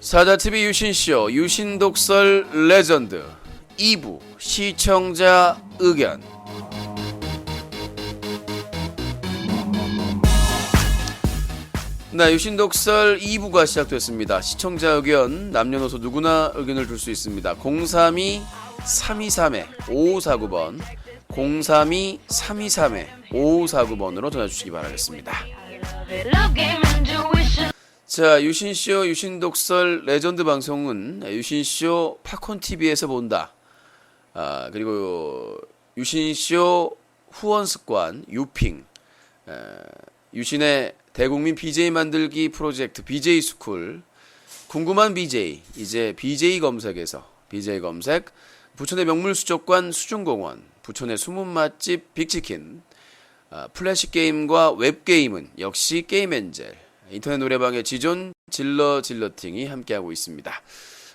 사자TV 유신쇼 유신독설 레전드 2부 시청자 의견. 네, 유신독설 2부가 시작됐습니다. 시청자 의견, 남녀노소 누구나 의견을 줄 수 있습니다. 032-323-5549번 032-323-5549번으로 전화주시기 바라겠습니다. 자, 유신쇼 유신독설 레전드 방송은 유신쇼 팝콘TV에서 본다. 그리고 유신쇼 후원습관 유핑, 유신의 대국민 BJ 만들기 프로젝트 BJ 스쿨, 궁금한 BJ, 이제 BJ 검색에서 BJ 검색, 부천의 명물수족관 수중공원, 부천의 숨은 맛집 빅치킨, 플래시게임과 웹게임은 역시 게임엔젤, 인터넷 노래방의 지존 질러팅이 함께하고 있습니다.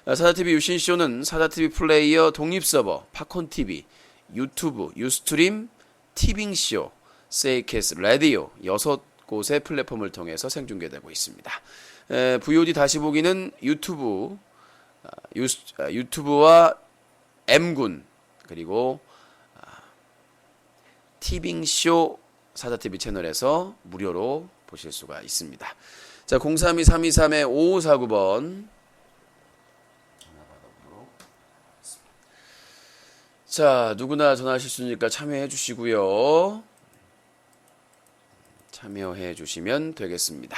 사자TV 유신쇼는 사자TV 플레이어 독립서버, 팝콘TV, 유튜브, 유스트림, 티빙쇼, 세이캐스, 라디오 6곳의 플랫폼을 통해서 생중계되고 있습니다. VOD 다시 보기는 유튜브와 M군 그리고 티빙쇼 사자TV 채널에서 무료로 보실 수가 있습니다. 자, 032-323-5549번. 자, 누구나 전화하실 수 있으니까 참여해 주시고요. 참여해 주시면 되겠습니다.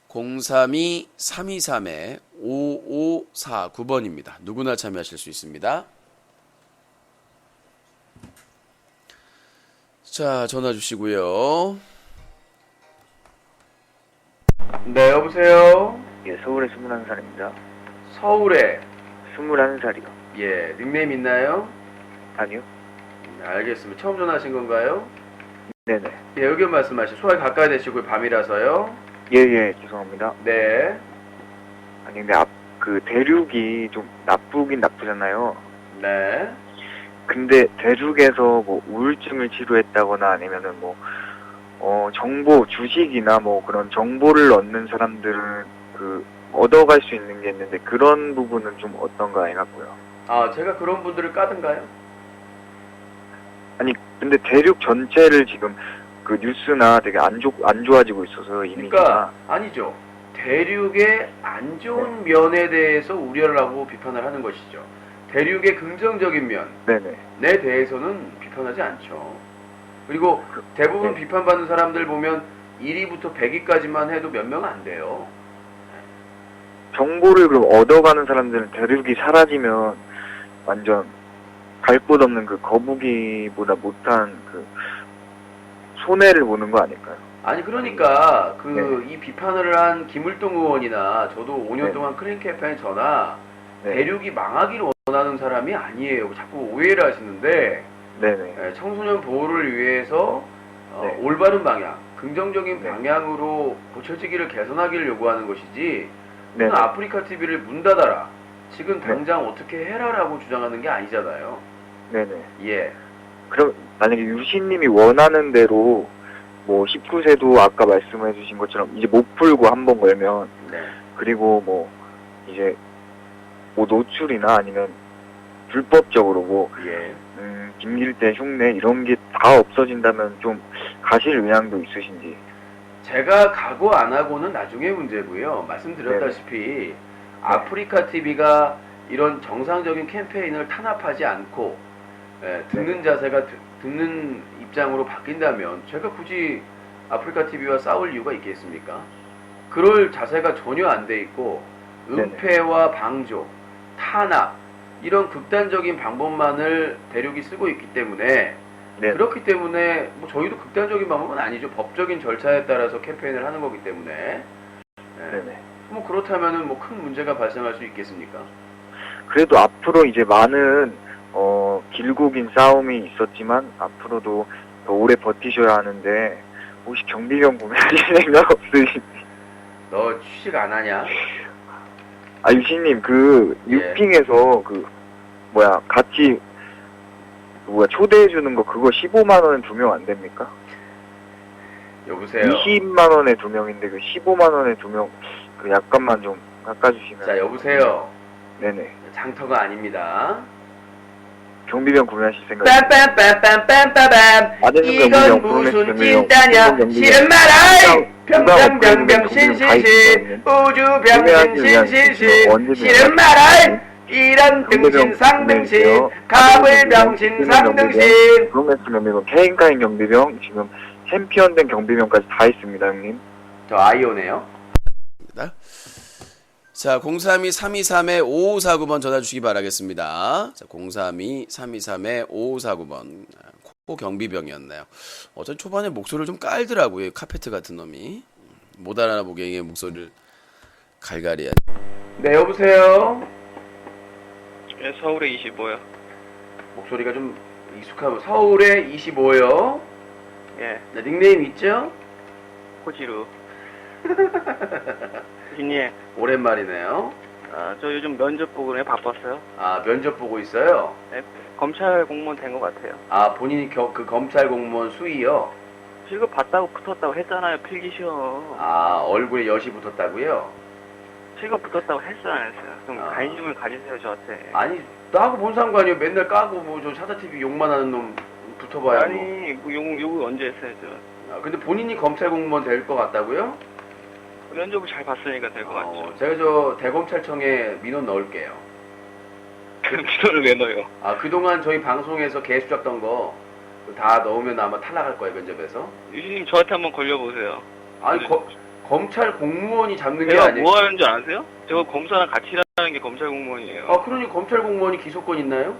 032-323-5549번입니다. 누구나 참여하실 수 있습니다. 자, 전화 주시고요. 네, 여보세요? 예, 서울에 21살입니다. 서울에 21살이요. 예, 닉네임 있나요? 아니요? 알겠습니다. 처음 전화하신 건가요? 네네. 예, 의견 말씀하시죠. 소화기 가까이 대시고요. 밤이라서요. 예, 죄송합니다. 네. 아니, 근데 그 대륙이 좀 나쁘긴 나쁘잖아요. 네. 근데 대륙에서 뭐 우울증을 치료했다거나 아니면은 뭐, 정보, 주식이나 뭐 그런 정보를 얻는 사람들은 얻어갈 수 있는 게 있는데 그런 부분은 좀 어떤가 해갖고요. 아, 제가 그런 분들을 까든가요? 아니, 근데 대륙 전체를 지금 그 뉴스나 되게 안 좋아지고 있어서 이미지가. 그러니까 아니죠. 대륙의 안 좋은 면에 대해서 우려를 하고 비판을 하는 것이죠. 대륙의 긍정적인 면에 대해서는 비판하지 않죠. 그리고 대부분 비판받는 사람들 보면 1위부터 100위까지만 해도 몇 명 안 돼요. 정보를 그럼 얻어가는 사람들은 대륙이 사라지면 완전 갈 곳 없는 그 거북이보다 못한 그 손해를 보는 거 아닐까요? 아니, 그러니까 이 비판을 한 김을동 의원이나 저도 5년 동안 클린 캠페인 전화 대륙이 망하기를 원하는 사람이 아니에요. 자꾸 오해를 하시는데 청소년 보호를 위해서 올바른 방향, 긍정적인 방향으로 고쳐지기를 개선하기를 요구하는 것이지 아프리카 TV를 문 닫아라, 지금 당장 어떻게 해라라고 주장하는 게 아니잖아요. 예. 그럼 만약에 유신님이 원하는 대로 뭐 19세도 아까 말씀해 주신 것처럼 이제 못 풀고 한번 걸면 그리고 뭐 이제 뭐 노출이나 아니면 불법적으로 뭐 김길대 흉내 이런 게 다 없어진다면 좀 가실 의향도 있으신지. 제가 각오 안 하고는 나중에 문제고요. 말씀드렸다시피 아프리카 TV가 이런 정상적인 캠페인을 탄압하지 않고 듣는 자세가 듣는 입장으로 바뀐다면 제가 굳이 아프리카 TV와 싸울 이유가 있겠습니까? 그럴 자세가 전혀 안 돼 있고 은폐와 방조, 탄압 이런 극단적인 방법만을 대륙이 쓰고 있기 때문에 그렇기 때문에 뭐 저희도 극단적인 방법은 아니죠. 법적인 절차에 따라서 캠페인을 하는 거기 때문에 뭐 그렇다면은 뭐 큰 문제가 발생할 수 있겠습니까? 그래도 앞으로 이제 많은 길고 긴 싸움이 있었지만 앞으로도 더 오래 버티셔야 하는데 혹시 경비병 구매하실 생각 없으신지? 너 취직 안 하냐? 아, 유신님 유핑에서 같이 초대해주는 거 그거 15만원에 2명 안 됩니까? 여보세요? 20만원에 2명인데 그 15만원에 2명 그 약간만 좀 깎아주시면. 자, 여보세요. 네네. 장터가 아닙니다. 경비병 구매하실 생각. 빰빰빰빰빰빰빰. 맞은 이건 경비병 무슨 구매하실 찐따냐? 경비병. 싫은 말아이. 병병병병 경비병 신신신. 우주 병신 구매하시면 신신신. 언제든 싫은 말아이. 이런 등신 상등신. 갑을 병신 상등신. 브로메스 경비병, 케인카인 경비병, 지금 챔피언된 경비병까지 다 있습니다, 형님. 저 아이오네요. 자, 032-323-5549번 전화 주시기 바라겠습니다. 자, 032-323-5549번. 코 경비병이었나요? 전 초반에 목소리를 좀 깔더라고요. 카페트 같은 놈이. 못 알아보게 목소리를 갈갈이. 네, 여보세요. 네, 서울에 25요. 목소리가 좀 익숙하고 서울에 25요. 예, 네, 닉네임 있죠? 호지루. 주님, 오랜만이네요. 저 요즘 면접 보고 그래 바빴어요. 아, 면접 보고 있어요? 네, 검찰 공무원 된 것 같아요. 아, 본인이 그 검찰 공무원 수위요? 실급 봤다고 붙었다고 했잖아요, 필기 시험. 아, 얼굴에 엿이 붙었다고요? 실급 붙었다고 했어요, 안 했어요? 좀 아. 관심을 가지세요, 저한테. 아니, 나하고 뭔 상관이에요? 맨날 까고 뭐 저 샤다TV 욕만 하는 놈 붙어봐야 뭐. 아니, 뭐 욕을 언제 했어요, 저. 아, 근데 본인이 검찰 공무원 될 것 같다고요? 면접을 잘 봤으니까 될 것 같죠. 제가 저 대검찰청에 민원 넣을게요. 그럼 민원을 왜 넣어요? 아, 그동안 저희 방송에서 개수작던 거 다 넣으면 아마 탈락할 거예요, 면접에서. 유진님 저한테 한번 걸려보세요. 아니, 검찰 공무원이 잡는 게 제가 아니에요. 뭐 하는 줄 아세요? 제가 검사랑 같이 일하는 게 검찰 공무원이에요. 아, 그러니 검찰 공무원이 기소권 있나요?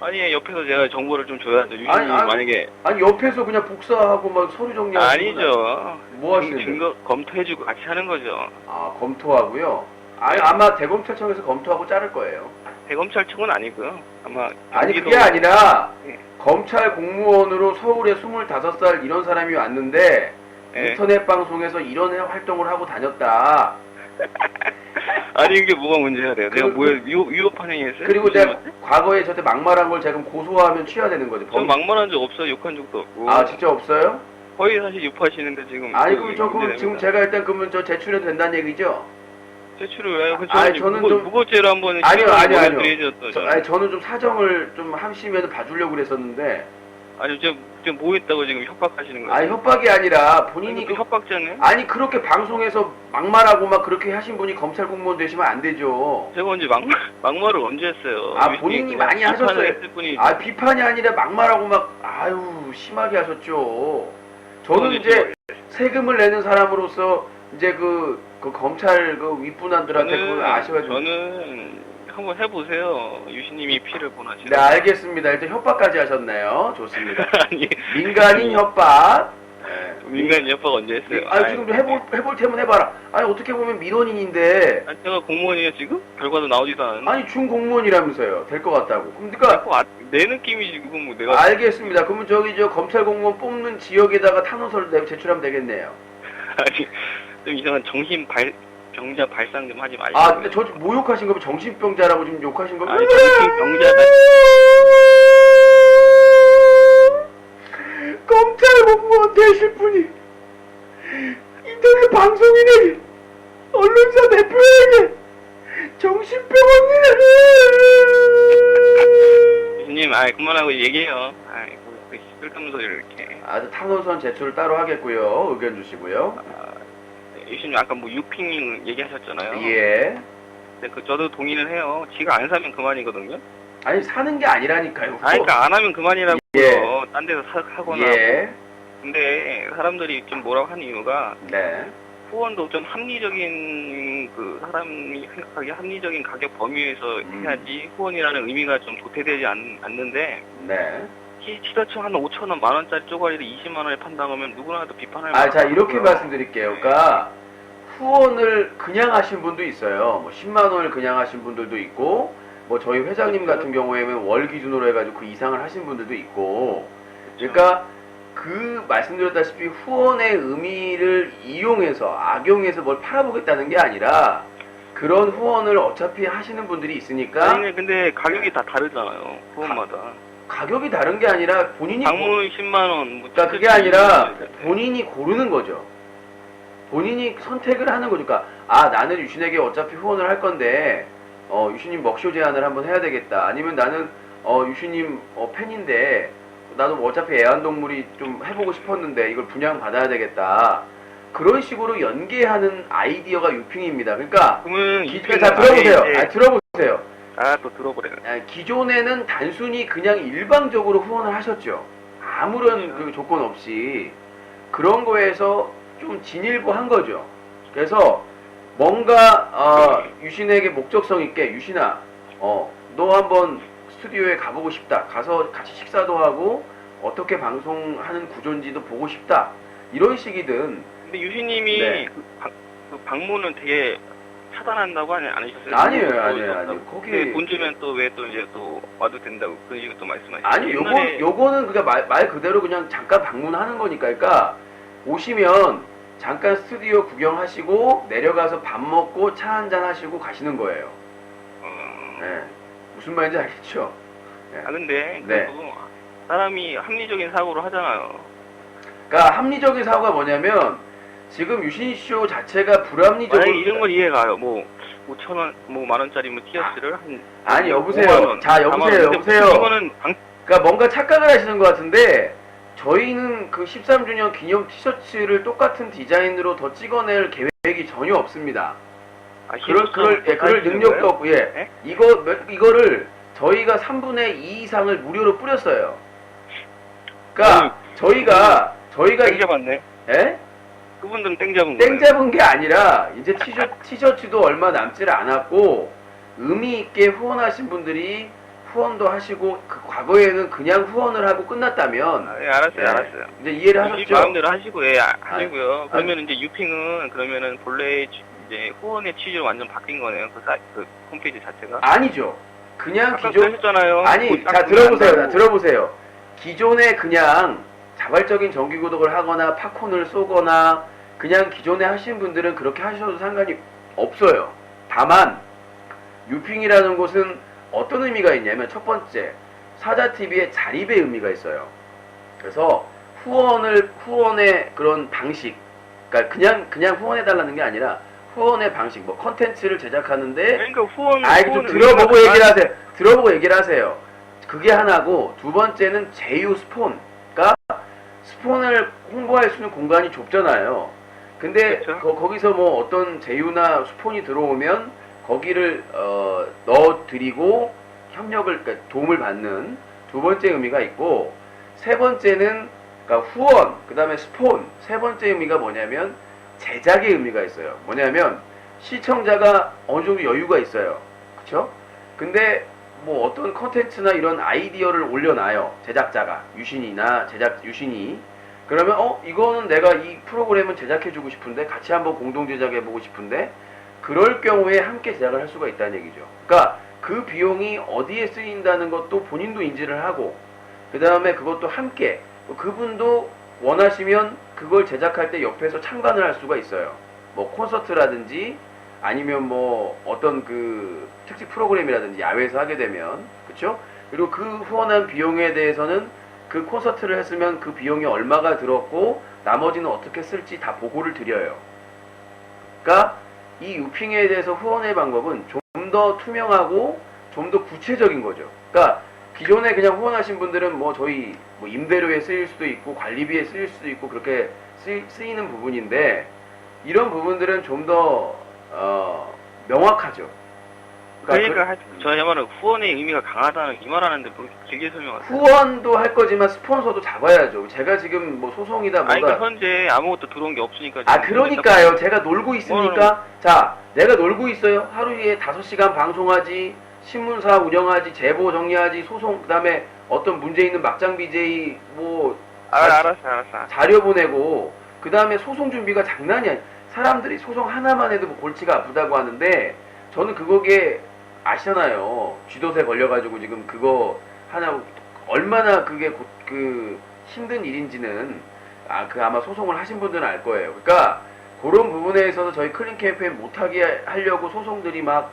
아니, 옆에서 제가 정보를 좀 줘야죠. 유진님 아니, 만약에. 아니, 옆에서 그냥 복사하고 막 서류 정리하고. 아니죠. 뭐 하시는데? 증거 검토해주고 같이 하는 거죠. 아, 검토하고요? 아니, 아마 대검찰청에서 검토하고 자를 거예요. 대검찰청은 아니고요. 아마 아니, 경기도- 그게 아니라 네. 검찰 공무원으로 서울에 25살 이런 사람이 왔는데 네. 인터넷 방송에서 이런 활동을 하고 다녔다. 아니 이게 뭐가 문제가 돼요? 내가 그- 뭐에 위협한 행위 했어요? 그리고 내가 과거에 저한테 막말한 걸 제가 고소하면 취하되는 거죠. 전 막말한 적 없어요. 욕한 적도 없고. 아, 진짜 없어요? 거의 사실 유포하시는데 지금. 아니, 그 그럼 문제됩니다. 지금 제가 일단 그러면 저 제출해도 된다는 얘기죠? 제출을 왜 해요? 아니, 저는 좀- 무고죄로 한번 아니요. 드려야죠. 또 저는. 아니, 저는 좀 사정을 좀 하시면 봐주려고 그랬었는데. 아니 지금 뭐 했다고 지금 협박하시는 거예요? 아니, 협박이 아니라 본인이 협박자네. 아니, 그렇게 방송에서 막말하고 막 그렇게 하신 분이 검찰 공무원 되시면 안 되죠. 제가 언제 막말을 언제 했어요? 아, 유진이 본인이 그냥 많이 비판을 하셨어요. 했을 뿐이지. 아, 비판이 아니라 막말하고 막 아유, 심하게 하셨죠. 저는 이제 세금을 내는 사람으로서 이제 그 검찰 그 윗분한들한테 그걸 아셔가지고. 저는 한번 해보세요. 유신님이 피를 보내시는. 네, 알겠습니다. 일단 협박까지 하셨네요. 좋습니다. 아니 민간인 협박. 네. 민간 협박 언제 했어요? 아, 지금 해볼 테면 해봐라. 아니, 어떻게 보면 민원인인데. 아니, 제가 공무원이에요 지금? 결과도 나오지도 않았는데. 아니, 준공무원이라면서요. 될 것 같다고. 그러니까. 내 느낌이 지금 뭐 내가. 알겠습니다. 그러면 저기 저 검찰 공무원 뽑는 지역에다가 탄원서를 제출하면 되겠네요. 아니 좀 이상한 병자 발상 좀 하지 마시고. 아, 근데 저 모욕하신 거면 정신병자라고 지금 욕하신 거면. 아니 병자가. 검찰 공무원 되실 분이 인터넷 방송인에게 언론사 대표에게 정신병원이라니. 유신님, 그만하고 얘기해요. 그 쓸데없는 소리를 이렇게. 아주 탄원서 제출을 따로 하겠고요. 의견 주시고요. 유신님 아까 뭐 유핑 얘기하셨잖아요. 예. 근데 저도 동의는 해요. 지가 안 사면 그만이거든요. 아니, 사는 게 아니라니까요. 그러니까 안 하면 그만이라고요. 예. 딴 데서 하거나. 예. 근데 사람들이 좀 뭐라고 하는 이유가 네. 후원도 좀 합리적인 그 사람이 생각하기에 합리적인 가격 범위에서 해야지 후원이라는 의미가 좀 도태되지 않는데 네. 티셔츠 한 5,000원, 만원짜리 쪼가리를 20만 원에 판다면 누구나 도 비판할 아, 자, 이렇게 거고요. 말씀드릴게요. 그러니까 후원을 그냥 하신 분도 있어요. 뭐 10만 원을 그냥 하신 분들도 있고, 뭐 저희 회장님 같은 경우에는 월 기준으로 해가지고 그 이상을 하신 분들도 있고. 그러니까 그 말씀드렸다시피 후원의 의미를 이용해서 악용해서 뭘 팔아보겠다는 게 아니라 그런 후원을 어차피 하시는 분들이 있으니까. 아니 근데 가격이 다 다르잖아요. 후원마다. 가격이 다른 게 아니라 본인이 방문 10만 원. 뭐 그러니까 그게 아니라 본인이 고르는 거죠. 본인이 선택을 하는 거죠. 그러니까 아 나는 유신에게 어차피 후원을 할 건데 유신님 먹쇼 제안을 한번 해야 되겠다. 아니면 나는 유신님 팬인데 나도 뭐 어차피 애완동물이 좀 해보고 싶었는데 이걸 분양받아야 되겠다. 그런 식으로 연계하는 아이디어가 유핑입니다. 그러니까 그러면 자 들어보세요. 들어보세요. 또 들어보래요. 기존에는 단순히 그냥 일방적으로 후원을 하셨죠. 아무런 그 조건 없이 그런 거에서 좀 진일보한 거죠. 그래서 뭔가 유신에게 목적성 있게 유신아, 너 한번 스튜디오에 가보고 싶다. 가서 같이 식사도 하고 어떻게 방송하는 구조인지도 보고 싶다. 이런 식이든. 근데 유신님이 네. 그 방문은 되게 차단한다고 안 하셨어요? 아니에요. 거기 본주면 또 왜 또 이제 또 와도 된다고 그런 식으로 또 말씀하시죠. 아니 요거는 그냥 말 그대로 그냥 잠깐 방문하는 거니까. 그러니까 오시면 잠깐 스튜디오 구경하시고 내려가서 밥 먹고 차 한잔 하시고 가시는 거예요. 네. 무슨 말인지 알겠죠? 네. 근데 네. 그래도 사람이 합리적인 사고를 하잖아요. 그러니까 합리적인 사고가 뭐냐면 지금 유신쇼 자체가 불합리적으로 만약에 이런 건 이해가요. 뭐 5,000원, 뭐 만원짜리 뭐 티셔츠를 한 아니 여보세요. 5만 원, 자 4만 원. 여보세요. 이거는 그러니까 뭔가 착각을 하시는 것 같은데 저희는 그 13주년 기념 티셔츠를 똑같은 디자인으로 더 찍어낼 계획이 전혀 없습니다. 그럴 능력도 없고, 예. 네? 이거를 저희가 3분의 2 이상을 무료로 뿌렸어요. 그러니까 저희가 땡 잡았네. 예? 그분들은 땡 잡은 땡 거예요. 잡은 게 아니라 이제 티셔츠도 얼마 남지를 않았고 의미 있게 후원하신 분들이 후원도 하시고 그 과거에는 그냥 후원을 하고 끝났다면 예, 알았어요, 예. 알았어요. 이제 이해를 하셨죠? 마음대로 하시고, 예, 하시고요. 그러면 이제 유핑은 그러면은 본래 이제 후원의 취지로 완전 바뀐 거네요. 그 홈페이지 자체가. 아니죠. 그냥 아까 기존 그러셨잖아요. 아니 자 들어보세요. 기존에 그냥 자발적인 정기 구독을 하거나 팝콘을 쏘거나 그냥 기존에 하신 분들은 그렇게 하셔도 상관이 없어요. 다만 유핑이라는 곳은 어떤 의미가 있냐면 첫 번째 사자TV의 자립의 의미가 있어요. 그래서 후원의 그런 방식, 그러니까 그냥 후원해달라는 게 아니라 후원의 방식, 뭐 컨텐츠를 제작하는데 그러니까 후원 좀 들어보고 얘기를 하세요. 들어보고 얘기를 하세요. 그게 하나고 두 번째는 제휴 스폰. 그러니까 스폰을 홍보할 수 있는 공간이 좁잖아요. 근데 그렇죠. 거기서 뭐 어떤 제휴나 스폰이 들어오면 거기를 넣어드리고 협력을 그러니까 도움을 받는 두 번째 의미가 있고 세 번째는 그러니까 후원 그 다음에 스폰 세 번째 의미가 뭐냐면 제작의 의미가 있어요. 뭐냐면 시청자가 어느 정도 여유가 있어요. 그쵸? 근데 뭐 어떤 컨텐츠나 이런 아이디어를 올려놔요. 제작자가 유신이 그러면 이거는 내가 이 프로그램은 제작해주고 싶은데 같이 한번 공동 제작해보고 싶은데 그럴 경우에 함께 제작을 할 수가 있다는 얘기죠. 그러니까 그 비용이 어디에 쓰인다는 것도 본인도 인지를 하고 그 다음에 그것도 함께 그분도 원하시면 그걸 제작할 때 옆에서 참관을 할 수가 있어요. 뭐 콘서트라든지 아니면 뭐 어떤 그 특집 프로그램이라든지 야외에서 하게 되면 그렇죠? 그리고 그 후원한 비용에 대해서는 그 콘서트를 했으면 그 비용이 얼마가 들었고 나머지는 어떻게 쓸지 다 보고를 드려요. 그러니까 이 유핑에 대해서 후원의 방법은 좀 더 투명하고 좀 더 구체적인 거죠. 그러니까 기존에 그냥 후원하신 분들은 뭐 저희 뭐 임대료에 쓰일 수도 있고 관리비에 쓰일 수도 있고 그렇게 쓰이는 부분인데 이런 부분들은 좀 더 명확하죠. 그러니까 저희 말은 후원의 의미가 강하다는 이 말하는데 뭐 길게 설명하세요. 후원도 할 거지만 스폰서도 잡아야죠. 제가 지금 뭐 소송이다 뭐다. 그러니까 현재 아무것도 들어온 게 없으니까. 그러니까요. 제가 놀고 있으니까 자 내가 놀고 있어요. 하루에 5시간 방송하지, 신문사 운영하지, 제보 정리하지, 소송 그 다음에 어떤 문제 있는 막장 BJ 뭐 알았어. 자료 보내고 그 다음에 소송 준비가 장난이 아니야. 사람들이 소송 하나만 해도 뭐 골치가 아프다고 하는데 저는 그거에 아시잖아요. 쥐도새 걸려가지고 지금 그거 하나 얼마나 그게 그 힘든 일인지는 아마 소송을 하신 분들은 알 거예요. 그러니까 그런 부분에 있어서 저희 클린 캠페인 못하게 하려고 소송들이 막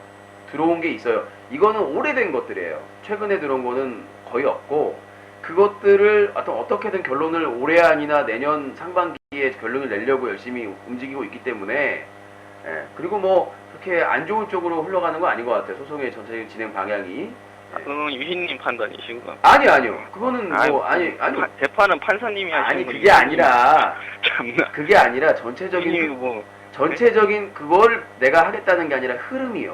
들어온 게 있어요. 이거는 오래된 것들이에요. 최근에 들어온 거는 거의 없고 그것들을 어떻게든 결론을 올해 안이나 내년 상반기에 결론을 내려고 열심히 움직이고 있기 때문에 예. 그리고 뭐 그렇게 안 좋은 쪽으로 흘러가는 거 아닌 것 같아요. 소송의 전체적인 진행 방향이. 그건 유신님 판단이시고. 아니요. 그거는 뭐 아니 재판은 판사님이 하시는 아니 거지. 그게 아니라 참나. 그게 아니라 유신님이 전체적인 뭐 그걸 내가 하겠다는 게 아니라 흐름이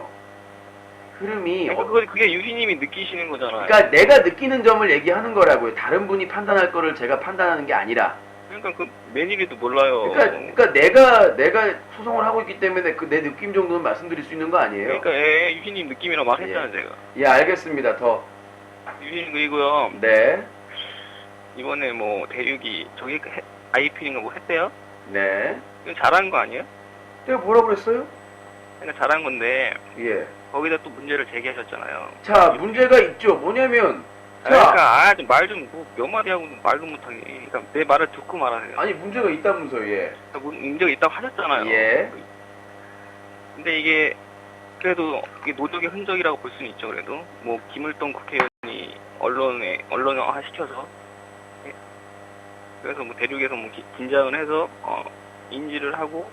그게 유신님이 느끼시는 거잖아요. 그러니까 내가 느끼는 점을 얘기하는 거라고요. 다른 분이 판단할 거를 제가 판단하는 게 아니라. 그러니까 그 매니게도 몰라요. 그러니까 내가 소송을 하고 있기 때문에 그 내 느낌 정도는 말씀드릴 수 있는 거 아니에요? 그러니까 유신님 느낌이라고 말했잖아요, 제가. 예, 알겠습니다. 더. 유신님 그리고요. 네. 이번에 뭐 대륙이 저기 IP인가 뭐 했대요? 네. 이건 잘한 거 아니에요? 내가 뭐라 그랬어요? 그러니까 잘한 건데 예. 거기다 또 문제를 제기하셨잖아요. 자, 문제가 있죠. 뭐냐면 그러니까 말 좀 몇 마디 하고 말도 못하게. 그러니까 내 말을 듣고 말하세요. 아니 문제가 있다면서 예. 문제가 있다고 하셨잖아요. 예. 근데 이게 그래도 이게 노적의 흔적이라고 볼 수는 있죠. 그래도 뭐 김을동 국회의원이 언론화 시켜서 그래서 뭐 대륙에서 뭐 긴장을 해서 인지를 하고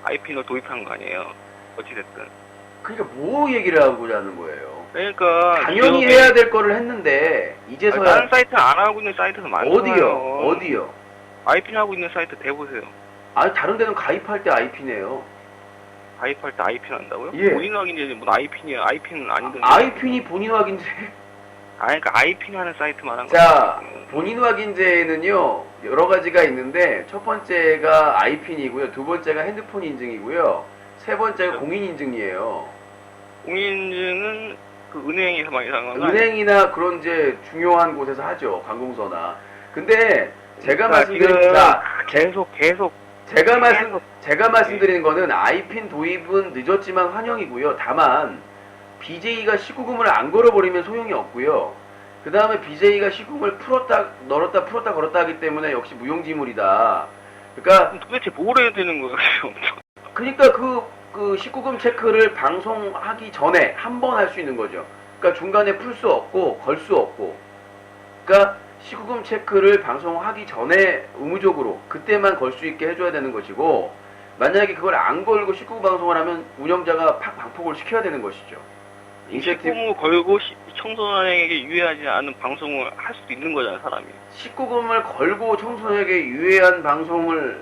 IP를 도입한 거 아니에요. 어찌됐든. 그러니까 뭐 얘기를 하고자 하는 거예요? 그러니까 당연히 해야 될 거를 했는데 이제서야 다른 사이트 안 하고 있는 사이트도 많잖아요. 어디요? IP는 하고 있는 사이트 대보세요. 아니 다른 데는 가입할 때 IP네요. 가입할 때 IP는 한다고요? 예. 본인 확인제 뭐 IP냐? IP는 아니던데. IP니 본인 확인제. 그러니까 IP는 하는 사이트 말한 거. 자, 본인 확인제에는요 여러 가지가 있는데 첫 번째가 IP이고요, 두 번째가 핸드폰 인증이고요, 세 번째가 공인 인증이에요. 공인인증은 그 은행에서 많이 사는 거 은행이나 그런 이제 중요한 곳에서 하죠, 관공서나. 근데 제가 말씀드린 지금 자, 계속 제가 말씀드리는 거는 IPN 도입은 늦었지만 환영이고요. 다만 BJ가 19금을 안 걸어버리면 소용이 없고요. 그 다음에 BJ가 19금을 풀었다 걸었다 하기 때문에 역시 무용지물이다. 그러니까 도대체 뭘 해야 되는 거예요? 그러니까 그 19금 체크를 방송하기 전에 한 번 할 수 있는 거죠. 그러니까 중간에 풀 수 없고 걸 수 없고. 그러니까 19금 체크를 방송하기 전에 의무적으로 그때만 걸 수 있게 해줘야 되는 것이고, 만약에 그걸 안 걸고 19금 방송을 하면 운영자가 방폭을 시켜야 되는 것이죠. 인센티브 19금을 걸고 청소년에게 유해하지 않은 방송을 할 수도 있는 거잖아요, 사람이. 19금을 걸고 청소년에게 유해한 방송을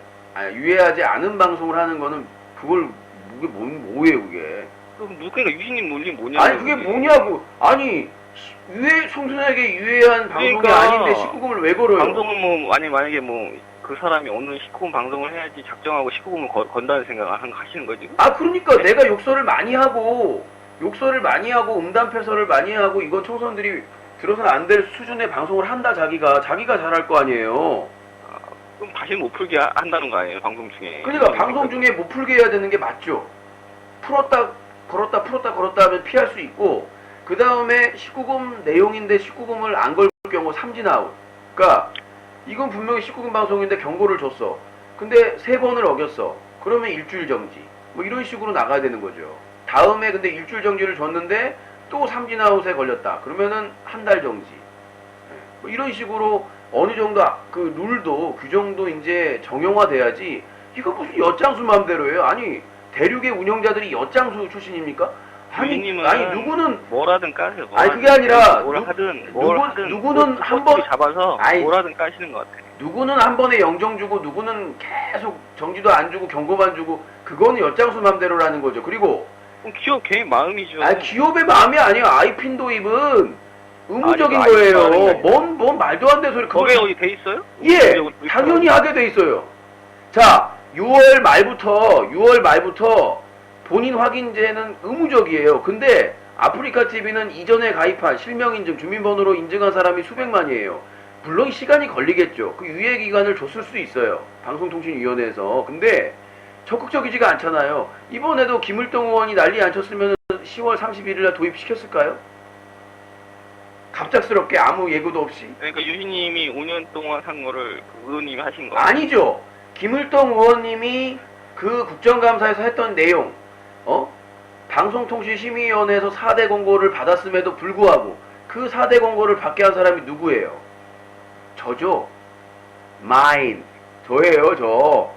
유해하지 않은 방송을 하는 거는 그게 뭐예요 그게? 그러니까 유신님 논리 뭐냐고. 아니 그게 뭐냐고. 아니 청소년에게 유해한 방송이 그러니까 아닌데 19금을 왜 걸어요? 방송을 뭐 만약에 뭐 그 사람이 어느 19금 방송을 해야지 작정하고 19금을 건다는 생각을 하시는 거지. 그러니까 내가 욕설을 많이 하고 음담패설을 많이 하고 이건 청소년들이 들어서는 안 될 수준의 방송을 한다. 자기가 잘할 거 아니에요. 그럼 다시 못 풀게 한다는 거 아니에요, 방송 중에. 그러니까 방송 중에 못 풀게 해야 되는 게 맞죠. 풀었다 걸었다 하면 피할 수 있고, 그 다음에 19금 내용인데 19금을 안 걸 경우 삼진아웃. 그러니까 이건 분명히 19금 방송인데 경고를 줬어. 근데 3번을 어겼어. 그러면 일주일 정지. 뭐 이런 식으로 나가야 되는 거죠. 다음에 근데 일주일 정지를 줬는데 또 삼진아웃에 걸렸다. 그러면은 한 달 정지. 뭐 이런 식으로 어느 정도 그 룰도 규정도 이제 정형화돼야지. 이거 무슨 엿장수 마음대로예요. 아니 대륙의 운영자들이 엿장수 출신입니까? 아니 누구는 뭐라든 까세요. 아니 그게 아니라 누구는 한 번 잡아서 뭐라든 까시는 것 같아. 누구는 한 번에 영정 주고 누구는 계속 정지도 안 주고 경고만 주고, 그거는 엿장수 마음대로라는 거죠. 그리고 기업 개인 마음이죠. 기업의 마음이 아니에요. 아이핀 도입은 의무적인 아니, 거예요. 뭔 말도 안 되는 소리. 거기에 어디 돼 있어요? 예, 당연히 하게 돼 있어요. 자, 6월 말부터 본인 확인제는 의무적이에요. 근데 아프리카 TV는 이전에 가입한 실명 인증, 주민번호로 인증한 사람이 수백만이에요. 물론 시간이 걸리겠죠. 그 유예 기간을 줬을 수 있어요, 방송통신위원회에서. 근데 적극적이지가 않잖아요. 이번에도 김을동 의원이 난리 안 쳤으면 10월 31일날 도입시켰을까요? 갑작스럽게 아무 예고도 없이. 그러니까 유희님이 5년 동안 한 거를 그 의원님이 하신 거 아니죠. 김을동 의원님이 그 국정감사에서 했던 내용, 방송통신심의위원회에서 4대 권고를 받았음에도 불구하고 그 4대 권고를 받게 한 사람이 누구예요? 저죠. 저예요, 저.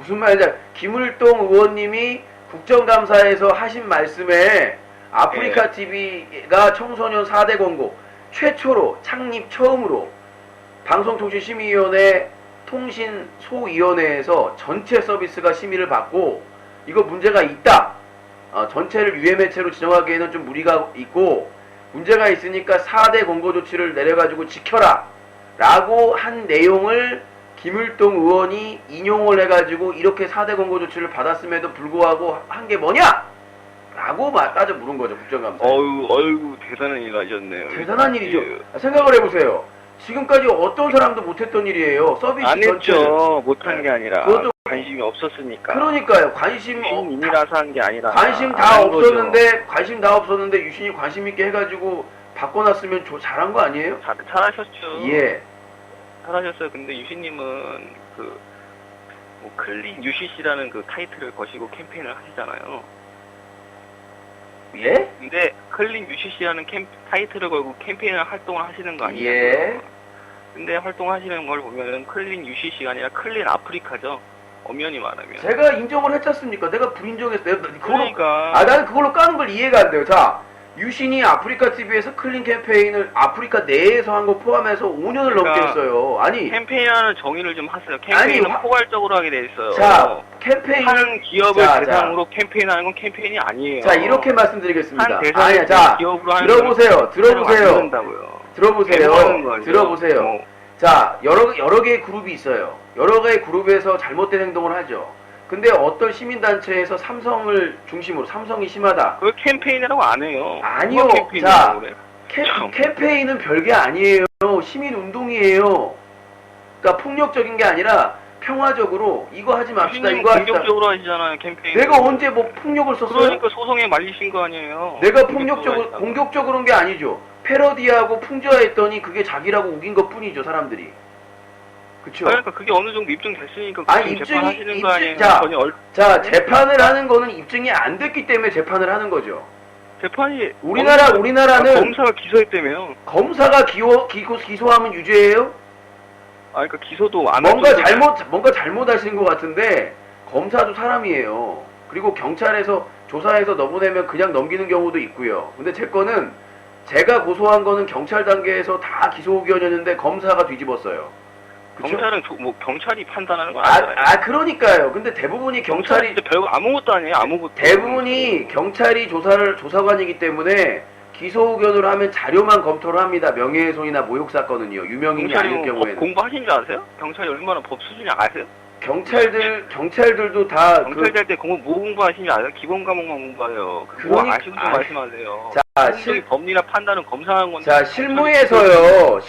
무슨 말인지 김을동 의원님이 국정감사에서 하신 말씀에 아프리카 TV가 청소년 4대 권고 최초로 창립 처음으로 방송통신심의위원회 통신소위원회에서 전체 서비스가 심의를 받고 이거 문제가 있다. 전체를 유해매체로 지정하기에는 좀 무리가 있고 문제가 있으니까 4대 권고 조치를 내려가지고 지켜라 라고 한 내용을 김을동 의원이 인용을 해가지고 이렇게 4대 권고 조치를 받았음에도 불구하고 한 게 뭐냐? 라고 따져 물은 거죠, 국정감사. 어유 대단한 일 하셨네요. 대단한 일이죠. 생각을 해보세요. 지금까지 어떤 사람도 못했던 일이에요. 서비스 안 전체를. 했죠. 못한 게 아니라 그것도 관심이 없었으니까. 그러니까요. 관심 신인이라서 한 게 아니라 관심 다 없었는데 유신이 관심 있게 해가지고 바꿔놨으면 잘한 거 아니에요? 잘하셨죠. 예. 잘하셨어요. 근데 유시님은 뭐 클린 UCC라는 그 타이틀을 거시고 캠페인을 하시잖아요. 예? 근데 클린 UCC라는 타이틀을 걸고 캠페인을 활동을 하시는 거 아니에요? 예. 근데 활동하시는 걸 보면은 클린 UCC가 아니라 클린 아프리카죠. 엄연히 말하면. 제가 인정을 했지 않습니까? 내가 불인정했어요. 그러니까. 나는 그걸로 까는 걸 이해가 안 돼요. 자, 유신이 아프리카 TV에서 클린 캠페인을 아프리카 내에서 한 거 포함해서 5년을 넘게 했어요. 아니, 캠페인하는 정의를 좀 하세요. 캠페인은 포괄적으로 하게 돼 있어요. 자, 캠페인 한 기업을 대상으로 캠페인하는 건 캠페인이 아니에요. 자, 이렇게 말씀드리겠습니다. 한 대상을 기업으로 하는 들어보세요. 들어보세요. 들어보세요. 자, 여러 개의 그룹이 있어요. 여러 개의 그룹에서 잘못된 행동을 하죠. 근데 어떤 시민단체에서 삼성을 중심으로 삼성이 심하다. 그걸 캠페인이라고 안 해요. 아니요. 자, 캠페인은 별게 아니에요. 시민운동이에요. 그러니까 폭력적인 게 아니라 평화적으로 이거 하지 맙시다. 이거 하시다. 공격적으로 하시잖아요. 캠페인. 내가 언제 뭐 폭력을 썼어요? 그러니까 소송에 말리신 거 아니에요. 내가 공격적으로는 게 아니죠. 패러디하고 풍자했더니 그게 자기라고 우긴 것 뿐이죠, 사람들이. 그쵸? 그러니까 그게 어느 정도 입증됐으니까 재판하시는 거 아니에요? 자, 재판을 하는 거는 입증이 안 됐기 때문에 재판을 하는 거죠. 재판이 우리나라는 검사가 기소했다며요. 검사가 기소하면 유죄예요? 그러니까 기소도 안 뭔가 잘못하신 것 같은데 검사도 사람이에요. 그리고 경찰에서 조사해서 넘어내면 그냥 넘기는 경우도 있고요. 근데 제 거는 제가 고소한 거는 경찰 단계에서 다 기소 의견이었는데 검사가 뒤집었어요. 그쵸? 경찰은 경찰이 판단하는 거 아니잖아요. 그러니까요. 근데 대부분이 경찰이 별거 아무것도 아니에요. 아무것도. 대부분이 경찰이 조사관이기 때문에 기소 의견으로 하면 자료만 검토를 합니다. 명예훼손이나 모욕 사건은요. 유명인이 아닐 경우에는. 공부하신 줄 아세요? 경찰이 얼마나 법 수준이 아세요? 경찰들도 다 경찰 때 뭐 공부하시는지 아세요? 기본 과목만 공부해요. 그거 아시고 좀 말씀하세요. 자, 법리나 판단은 검사하는 건데. 자, 실무에서요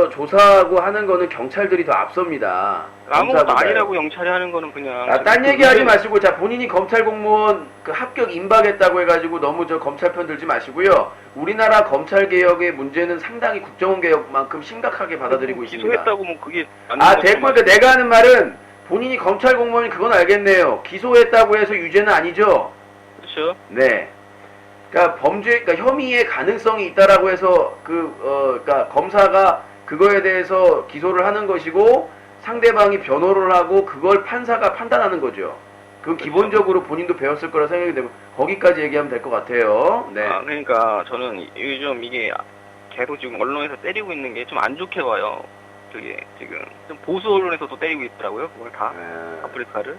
조사하고 하는 거는 경찰들이 더 앞섭니다. 아무것도 아니라고 경찰이 하는 거는 그냥. 딴 얘기하지 마시고, 자, 본인이 검찰 공무원 그 합격 임박했다고 해가지고 너무 검찰 편 들지 마시고요. 우리나라 검찰 개혁의 문제는 상당히 국정원 개혁만큼 심각하게 받아들이고 있습니다. 기소했다고 뭐 그게 됐고, 내가 하는 말은 본인이 검찰 공무원이 그건 알겠네요. 기소했다고 해서 유죄는 아니죠. 그렇죠. 네. 그러니까 혐의의 가능성이 있다라고 해서 그러니까 검사가 그거에 대해서 기소를 하는 것이고 상대방이 변호를 하고 그걸 판사가 판단하는 거죠. 그건 기본적으로 본인도 배웠을 거라 생각이 되고 거기까지 얘기하면 될 것 같아요. 네. 그러니까 저는 요즘 이게 계속 지금 언론에서 때리고 있는 게 좀 안 좋게 봐요. 그게 지금 좀 보수 언론에서도 때리고 있더라고요. 그걸 다 아프리카를.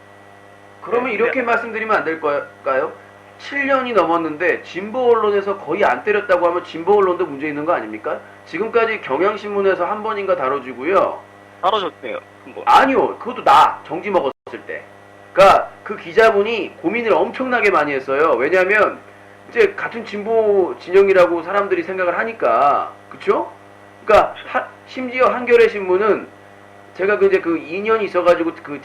그러면 이렇게 말씀드리면 안 될까요? 7년이 넘었는데 진보 언론에서 거의 안 때렸다고 하면 진보 언론도 문제 있는 거 아닙니까? 지금까지 경향신문에서 한 번인가 다뤄지고요. 다뤄졌네요. 한번. 아니요. 그것도 정지 먹었을 때. 그러니까 그 기자분이 고민을 엄청나게 많이 했어요. 왜냐하면 이제 같은 진보 진영이라고 사람들이 생각을 하니까. 그쵸? 그러니까 심지어 한겨레 신문은 제가 이제 그 인연이 있어가지고 그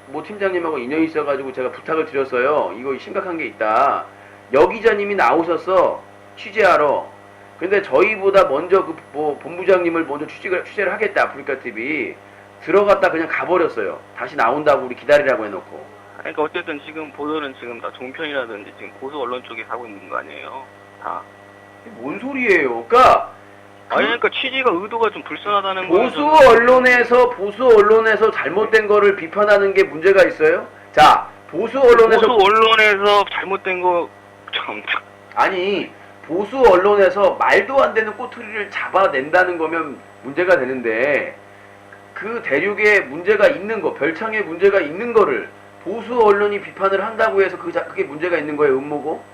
모 팀장님하고 인연이 있어가지고 제가 부탁을 드렸어요. 이거 심각한 게 있다. 여 기자님이 나오셨어. 취재하러. 근데 저희보다 먼저 본부장님을 먼저 취재를 하겠다. 아프리카 TV. 들어갔다 그냥 가버렸어요. 다시 나온다고 우리 기다리라고 해놓고. 그러니까 어쨌든 지금 보도는 지금 다 종편이라든지 지금 보수 언론 쪽에 가고 있는 거 아니에요. 다. 뭔 소리예요. 그러니까 아니 그러니까 취지가 의도가 좀 불순하다는 거예요. 보수 언론에서 잘못된 거를 비판하는 게 문제가 있어요? 자, 보수 언론에서 잘못된 거 참. 아니 보수 언론에서 말도 안 되는 꼬투리를 잡아낸다는 거면 문제가 되는데 그 대륙에 문제가 있는 거, 별창에 문제가 있는 거를 보수 언론이 비판을 한다고 해서 그게 문제가 있는 거예요, 음모고?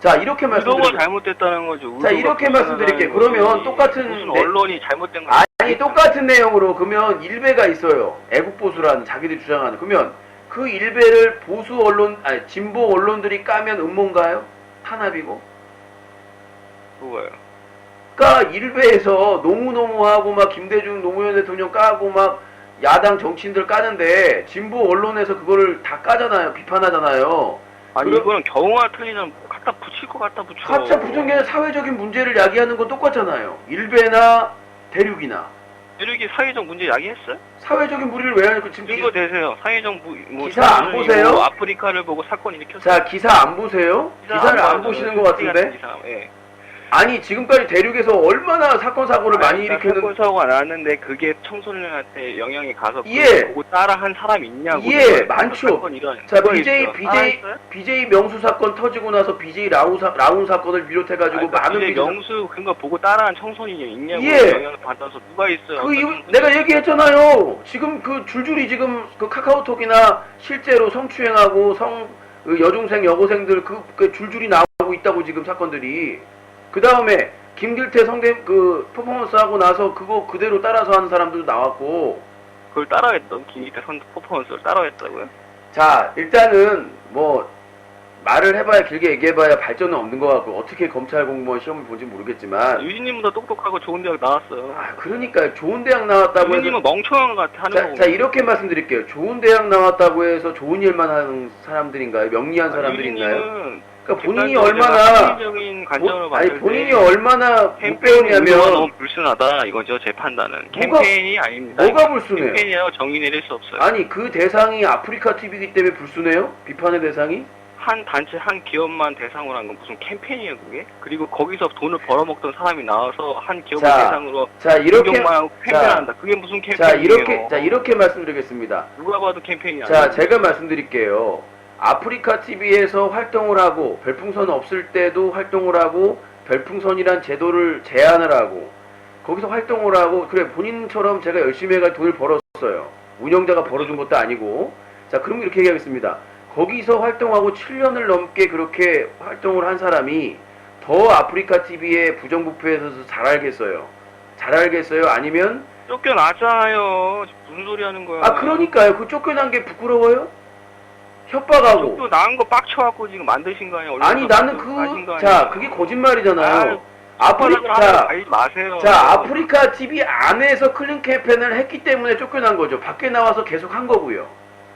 자, 이렇게 의도가 잘못됐다는 거죠. 자, 이렇게 말씀드릴게요. 그러면 똑같은 무슨 언론이 잘못된 거 아니 똑같은 내용으로 그러면 일베가 있어요. 애국보수라는 자기들이 주장하는. 그러면 그 일베를 보수 언론, 아니 진보 언론들이 까면 음모인가요? 탄압이고? 뭐가요? 그러니까 일베에서 노무노무하고 막 김대중 노무현 대통령 까고 막 야당 정치인들 까는데 진보 언론에서 그거를 다 까잖아요. 비판하잖아요. 아니 이거는 경우가 틀리면 갖다 붙일 거 갖다 붙여. 가짜 부정계는 사회적인 문제를 야기하는 건 똑같잖아요. 일베나 대륙이나. 대륙이 사회적 문제 야기했어요? 사회적인 무리를 왜 하냐고 지금 증거 대세요. 사회적 기사 안 보세요? 아프리카를 보고 사건 일으켰어요. 자, 기사 안 보세요? 기사를 안 보시는 것 같은데? 예. 아니 지금까지 대륙에서 얼마나 사건 사고를 많이 일으켰는 사건 사고가 나왔는데 그게 청소년한테 영향이 가서 예. 그걸 보고 따라한 사람이 있냐고. 예, 많죠. 사건 이런 자, 그거 있어요. BJ 명수 사건 터지고 나서 BJ 라운 사건을 비롯해가지고 많은 BJ 명수 그런 거 보고 따라한 청소년이 있냐고. 예. 영향을 받아서 누가 있어요. 그 이유 내가 얘기했잖아요. 지금 그 줄줄이 지금 그 카카오톡이나 실제로 성추행하고 그 여중생 여고생들 그 줄줄이 나오고 있다고 지금 사건들이. 그 다음에 김길태 성대 그 퍼포먼스 하고 나서 그거 그대로 따라서 하는 사람들도 나왔고. 그걸 따라했던 김길태 퍼포먼스를 따라했다고요? 자, 일단은 뭐 말을 해봐야 길게 얘기해봐야 발전은 없는 것 같고 어떻게 검찰 공무원 시험을 본지 모르겠지만 유진님보다 똑똑하고 좋은 대학 나왔어요. 아, 그러니까 좋은 대학 나왔다고 유진님은 멍청한 것 같아 하는 자, 이렇게 말씀드릴게요. 좋은 대학 나왔다고 해서 좋은 일만 하는 사람들인가요? 명리한 사람들이 있나요? 그러니까 본인이 얼마나 본인이 얼마나 못 배우냐면 너무 불순하다 이거죠. 제 판단은 캠페인이 아닙니다. 뭐가 불순해요? 캠페인이라고 정의 내릴 수 없어요. 아니 그 대상이 아프리카 TV이기 때문에 불순해요? 비판의 대상이? 한 단체 한 기업만 대상으로 한 건 무슨 캠페인이에요 그게? 그리고 거기서 돈을 벌어먹던 사람이 나와서 한 기업을 대상으로 공격만 캠페인한다. 그게 무슨 캠페인이에요? 이렇게 말씀드리겠습니다. 누가 봐도 캠페인이 아니에요. 자, 제가 말씀드릴게요. 아프리카 TV에서 활동을 하고 별풍선 없을 때도 활동을 하고 별풍선이란 제도를 제안을 하고 거기서 활동을 하고 그래 본인처럼 제가 열심히 해가 돈을 벌었어요. 운영자가 벌어준 것도 아니고. 자, 그럼 이렇게 얘기하겠습니다. 거기서 활동하고 7년을 넘게 그렇게 활동을 한 사람이 더 아프리카 TV의 부정부패에서 잘 알겠어요? 잘 알겠어요? 아니면 쫓겨나잖아요. 무슨 소리 하는 거야? 아, 그러니까요. 그 쫓겨난 게 부끄러워요? 협박하고. 또 나은 거 빡쳐갖고 지금 만드신 거 아니에요? 아니 나는 그게 거짓말이잖아요. 아프리카 TV 안에서 클린 캠페인을 했기 때문에 쫓겨난 거죠. 밖에 나와서 계속 한 거고요.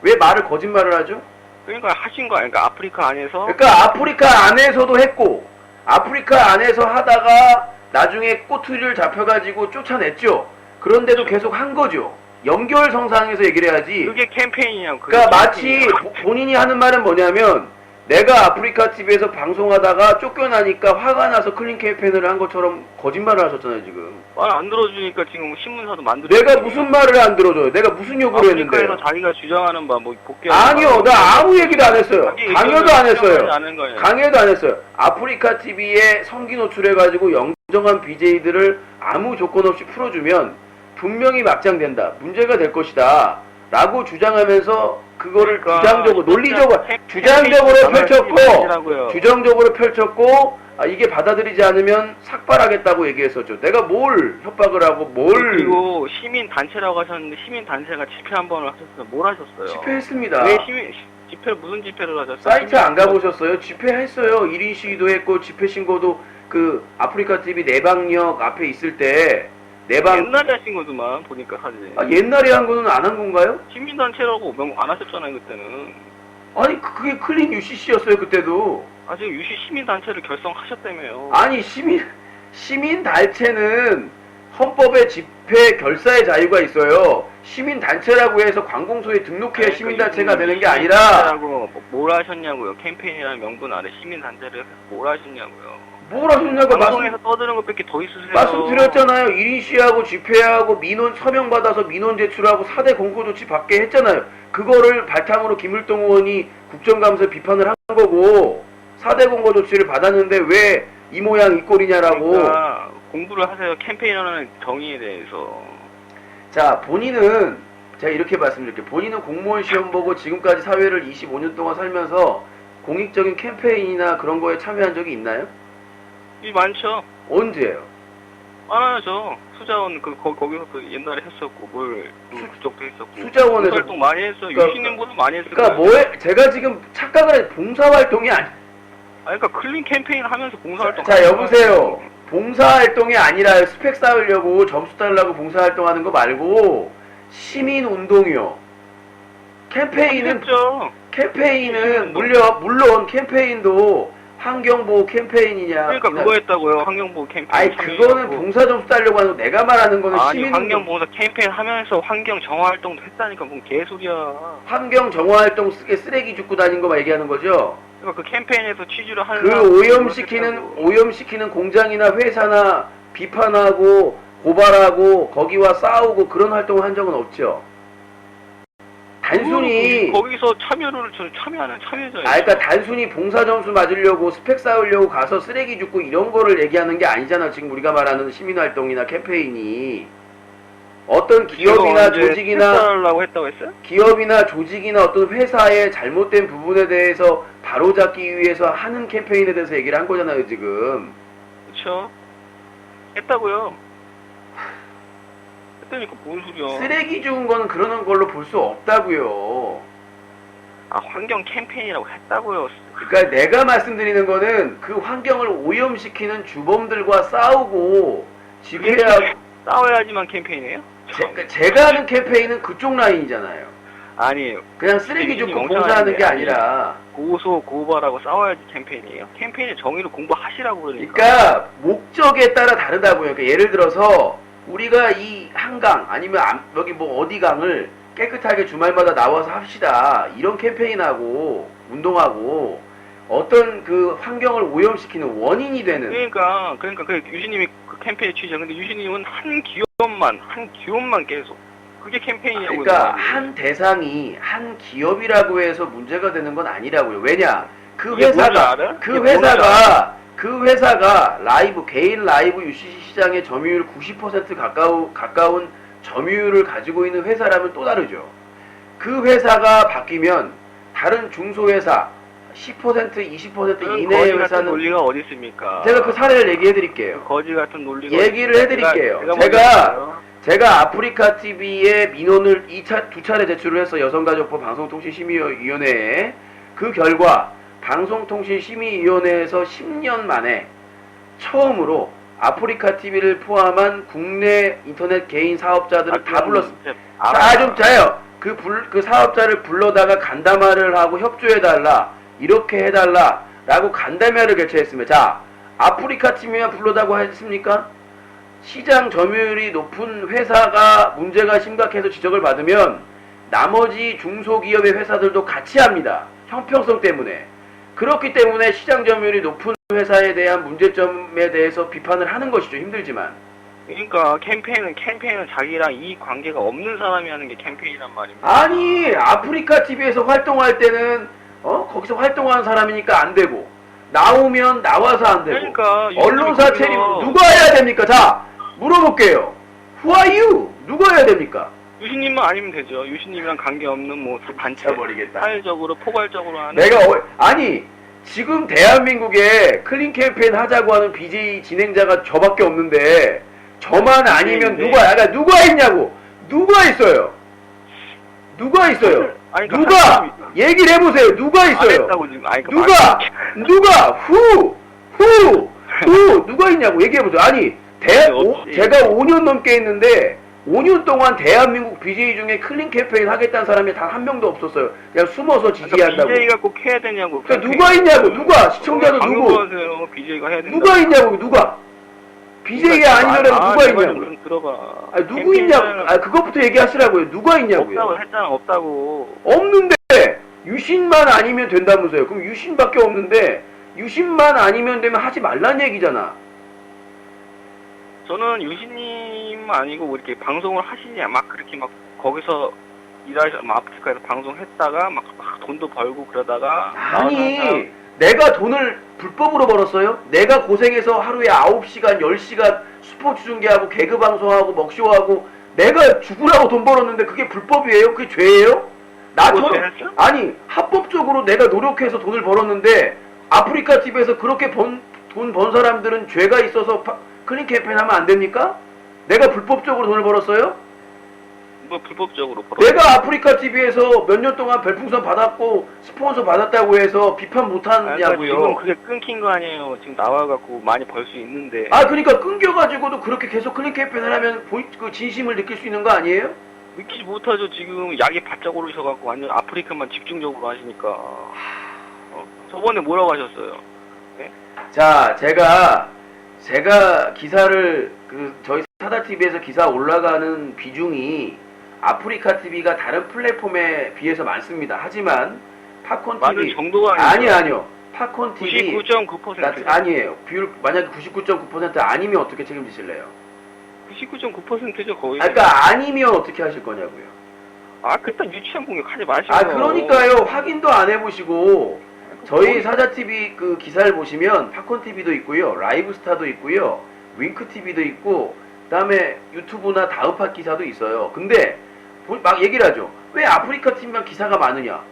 왜 말을 거짓말을 하죠? 그러니까 하신 거 아니까 아프리카 안에서. 그러니까 아프리카 안에서도 했고 아프리카 안에서 하다가 나중에 꼬투리를 잡혀가지고 쫓아냈죠. 그런데도 계속 한 거죠. 연결성상에서 얘기를 해야지. 그게 캠페인이냐고. 그러니까 마치 본인이 하는 말은 뭐냐면 내가 아프리카 TV에서 방송하다가 쫓겨나니까 화가 나서 클린 캠페인을 한 것처럼 거짓말을 하셨잖아요 지금. 말 안 들어주니까 지금 신문사도 만들어. 내가 무슨 말을 안 들어줘요? 내가 무슨 요구를 했는데? 아프리카에서 자기가 주장하는 바 뭐 복귀. 아니요, 나 아무 얘기도 안 했어요. 강요도 안 했어요. 강요도 안 했어요. 아프리카 TV에 성기 노출해가지고 영정한 BJ들을 아무 조건 없이 풀어주면 분명히 막장된다. 문제가 될 것이다. 라고 주장하면서 그거를 주장적으로 논리적으로 주장적으로 펼쳤고 이게 받아들이지 않으면 삭발하겠다고 얘기했었죠. 내가 뭘 협박을 하고 그리고 시민 단체라고 하셨는데 시민 단체가 집회 한 번을 하셨어요. 뭘 하셨어요? 집회했습니다. 왜 집회 무슨 집회를 하셨어요? 사이트 안 가보셨어요? 집회했어요. 1인 시위도 했고 집회 신고도 그 아프리카 TV 내방역 앞에 있을 때 옛날에 하신 거구만 보니까 사진. 옛날에 한 거는 안 한 건가요? 시민단체라고 명 안 하셨잖아요 그때는. 아니 그게 클린 UCC였어요 그때도. 지금 유시 시민단체를 결성하셨다며요. 아니 시민단체는 헌법에 집회 결사의 자유가 있어요. 시민단체라고 해서 관공서에 등록해야 시민단체가 되는 게 아니라. 뭘 하셨냐고요. 캠페인이라는 명분 아래 시민단체를 해서 뭘 하셨냐고요. 뭘 하셨냐고 방송에서 떠드는 것밖에 더 있으세요. 말씀드렸잖아요. 1인 시하고 집회하고 민원 서명 받아서 민원 제출하고 4대 공고 조치 받게 했잖아요. 그거를 바탕으로 김일동 의원이 국정감사 비판을 한 거고 4대 공고 조치를 받았는데 왜 이 모양 이 꼴이냐라고. 그러니까 공부를 하세요. 캠페인하는 정의에 대해서. 자, 본인은 제가 이렇게 말씀드릴게요. 본인은 공무원 시험 보고 지금까지 사회를 25년 동안 살면서 공익적인 캠페인이나 그런 거에 참여한 적이 있나요? 이 많죠. 언제예요? 많아요. 저 수자원 거기서 옛날에 했었고 그쪽도 했었고 수자원에서 활동 많이 했어. 그러니까, 유신님보다 많이 했을 그러니까 거예요. 제가 지금 착각을 해. 봉사활동이 아니. 그러니까 클린 캠페인 하면서 봉사활동. 자, 여보세요. 봉사활동이 아니라요. 스펙 쌓으려고 점수 따려고 봉사활동하는 거 말고 시민운동이요. 캠페인은 물론 캠페인도 환경보호 캠페인이냐. 그러니까 그거 했다고요. 환경보호 캠페인. 아니 그거는 봉사 점수 따려고 하는 거. 내가 말하는 거는 아니 시민 환경보호 캠페인 하면서 환경 정화활동도 했다니까 뭔 개소리야. 환경 정화활동 쓰레기 줍고 다닌 거만 얘기하는 거죠. 그러니까 그 캠페인에서 취지를 하는 그 오염시키는 공장이나 회사나 비판하고 고발하고 거기와 싸우고 그런 활동을 한 적은 없죠. 단순히 거기서 참여하는 참여자예요. 그러니까 단순히 봉사 점수 맞으려고 스펙 쌓으려고 가서 쓰레기 줍고 이런 거를 얘기하는 게 아니잖아. 지금 우리가 말하는 시민활동이나 캠페인이 어떤 기업이나 조직이나 어떤 회사의 잘못된 부분에 대해서 바로잡기 위해서 하는 캠페인에 대해서 얘기를 한 거잖아요, 지금. 그렇죠. 했다고요. 했다니까 뭔 소리야. 쓰레기 주운 거는 그러는 걸로 볼 수 없다고요. 아, 환경 캠페인이라고 했다고요. 그러니까 내가 말씀드리는 거는 그 환경을 오염시키는 주범들과 싸우고 집회하고 싸워야지만 캠페인이에요? 제가 하는 캠페인은 그쪽 라인이잖아요. 아니 그냥 쓰레기 줍고 봉사하는 게 아니라 고발하고 싸워야지 캠페인이에요. 캠페인의 정의를 공부하시라고 그러니까. 그러니까 목적에 따라 다르다고요. 그러니까 예를 들어서 우리가 이 한강 아니면 여기 뭐 어디 강을 깨끗하게 주말마다 나와서 합시다. 이런 캠페인하고 운동하고 어떤 그 환경을 오염시키는 원인이 되는. 그러니까 그 유신님이 그 캠페인 취지야. 근데 유신님은 한 기업만 계속 그게 캠페인이라고. 그러니까 한 대상이 한 기업이라고 해서 문제가 되는 건 아니라고요. 왜냐? 그 회사가 개인 라이브 UCC 시장의 점유율 90% 가까운 점유율을 가지고 있는 회사라면 또 다르죠. 그 회사가 바뀌면 다른 중소회사 10% 20% 이내의 회사는 같은 논리가 어디 있습니까? 제가 그 사례를 얘기해 드릴게요. 거지 같은 논리가 얘기를 해 드릴게요. 제가 아프리카 TV에 민원을 두 차례 제출을 해서 여성가족부 방송통신심의위원회에 그 결과 방송통신심의위원회에서 10년 만에 처음으로 아프리카 TV를 포함한 국내 인터넷 개인 사업자들을 다 불렀습니다. 좀 자요. 그 사업자를 불러다가 간담회를 하고 협조해달라, 이렇게 해달라 라고 간담회를 개최했습니다. 자, 아프리카 TV만 불러다고 했습니까? 시장 점유율이 높은 회사가 문제가 심각해서 지적을 받으면 나머지 중소기업의 회사들도 같이 합니다. 형평성 때문에. 그렇기 때문에 시장 점유율이 높은 회사에 대한 문제점에 대해서 비판을 하는 것이죠. 힘들지만. 그러니까 캠페인은 자기랑 이 관계가 없는 사람이 하는 게 캠페인이란 말입니다. 아니, 아프리카 TV에서 활동할 때는 거기서 활동하는 사람이니까 안 되고, 나오면 나와서 안 되고, 그러니까 언론사 체리 누가 해야 됩니까? 자, 물어볼게요. Who are you? 누가 해야 됩니까? 유신님만 아니면 되죠. 유신님이랑 관계없는 뭐 단체, 사회적으로 포괄적으로 하는. 아니 지금 대한민국에 클린 캠페인 하자고 하는 BJ 진행자가 저밖에 없는데 저만 아니면 누가 있냐고. 누가 있어요? 아니, 누가 얘기를 해보세요. 누가 있어요? 누가 누가 있냐고 얘기해보세요. 아니 제가 5년 넘게 했는데 5년 동안 대한민국 BJ 중에 클린 캠페인 하겠다는 사람이 단 한 명도 없었어요. 그냥 숨어서 지지한다고. BJ가 꼭 해야 되냐고. 그러니까 누가 있냐고. 누가 시청자도 누구? BJ가 해야 된다. 누가 있냐고. 누가? BJ가 아니더라도 누가 있냐고. 좀 들어봐. 아니, 누구 있냐고. 그것부터 얘기하시라고요. 누가 있냐고요. 없다고 했잖아. 없다고. 없는데 유신만 아니면 된다면서요. 그럼 유신밖에 없는데 유심만 아니면 되면 하지 말란 얘기잖아. 저는 유신님 아니고 뭐 이렇게 방송을 하시냐 막 그렇게 막 거기서 일하셔 막 아프리카에서 방송했다가 막 돈도 벌고 그러다가 아니 내가 돈을 불법으로 벌었어요? 내가 고생해서 하루에 9시간 10시간 스포츠 중계하고 개그 방송하고 먹쇼하고 내가 죽으라고 돈 벌었는데 그게 불법이에요? 그게 죄예요? 나처럼 아니 합법적으로 내가 노력해서 돈을 벌었는데 아프리카 TV에서 그렇게 돈 번 사람들은 죄가 있어서 클린 캠페인 하면 안 됩니까? 내가 불법적으로 돈을 벌었어요? 뭐 불법적으로 벌었어요. 내가 아프리카 TV에서 몇 년 동안 별풍선 받았고 스폰서 받았다고 해서 비판 못 하냐고요. 그러니까 지금 그게 끊긴 거 아니에요. 지금 나와갖고 많이 벌 수 있는데. 아 그러니까 끊겨가지고도 그렇게 계속 클린 캠페인을 하면 그 진심을 느낄 수 있는 거 아니에요? 느끼지 못하죠. 지금 약이 바짝 오르셔갖고 완전 아프리카만 집중적으로 하시니까. 저번에 뭐라고 하셨어요? 네? 자 제가 기사를 저희 사다 TV에서 기사 올라가는 비중이 아프리카 TV가 다른 플랫폼에 비해서 많습니다. 하지만 팝콘 TV 많은 정도가 아니죠. 아니요. 팝콘 TV 99.9% 아니에요. 비율 만약에 99.9% 아니면 어떻게 책임지실래요? 99.9%죠 거의. 그러니까 아니면 어떻게 하실 거냐고요. 그딴 유치한 공격하지 마시고. 그러니까요. 확인도 안 해보시고 저희 사자 TV 그 기사를 보시면 팝콘 TV도 있고요, 라이브스타도 있고요, 윙크 TV도 있고, 그다음에 유튜브나 다음팟 기사도 있어요. 근데 막 얘기를 하죠. 왜 아프리카 TV만 기사가 많으냐?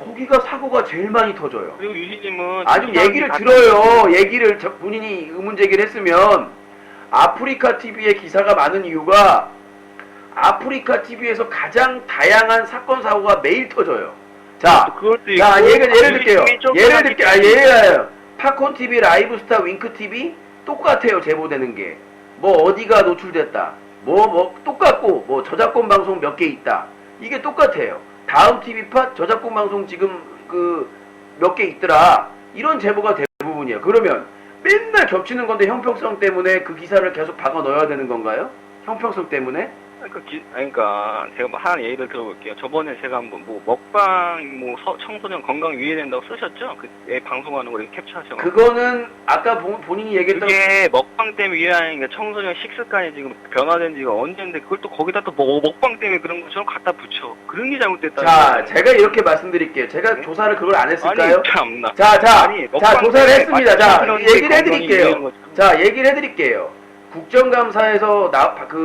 거기가 사고가 제일 많이 터져요. 그리고 유시님은 좀 얘기를 들어요. 얘기를 본인이 의문 제기를 했으면 아프리카 TV에 기사가 많은 이유가 아프리카 TV에서 가장 다양한 사건 사고가 매일 터져요. 자, 예를 들게요. 팝콘 TV, 라이브스타, 윙크 TV 똑같아요. 제보되는 게. 뭐 어디가 노출됐다. 뭐 똑같고 뭐 저작권 방송 몇 개 있다. 이게 똑같아요. 다음 TV팟 저작권 방송 지금 몇 개 있더라. 이런 제보가 대부분이에요. 그러면 맨날 겹치는 건데 형평성 때문에 그 기사를 계속 박아 넣어야 되는 건가요? 형평성 때문에? 그러니까 제가 한 예를 들어볼게요. 저번에 제가 한번 뭐 먹방 청소년 건강 유의해야 된다고 쓰셨죠? 그 방송하는 거 이렇게 캡처하셔서. 그거는 아까 본인이 얘기했던 그게 먹방 때문에 유의하는 게 청소년 식습관이 지금 변화된 지가 언젠데 그걸 또 거기다 또 먹방 때문에 그런 것처럼 갖다 붙여. 그런 게 잘못됐다. 자, 제가 이렇게 말씀드릴게요. 제가 네? 조사를 그걸 안 했을까요? 아니, 참나. 자, 조사를 했습니다. 자, 얘기를 해드릴게요. 얘기를 해드릴게요. 국정감사에서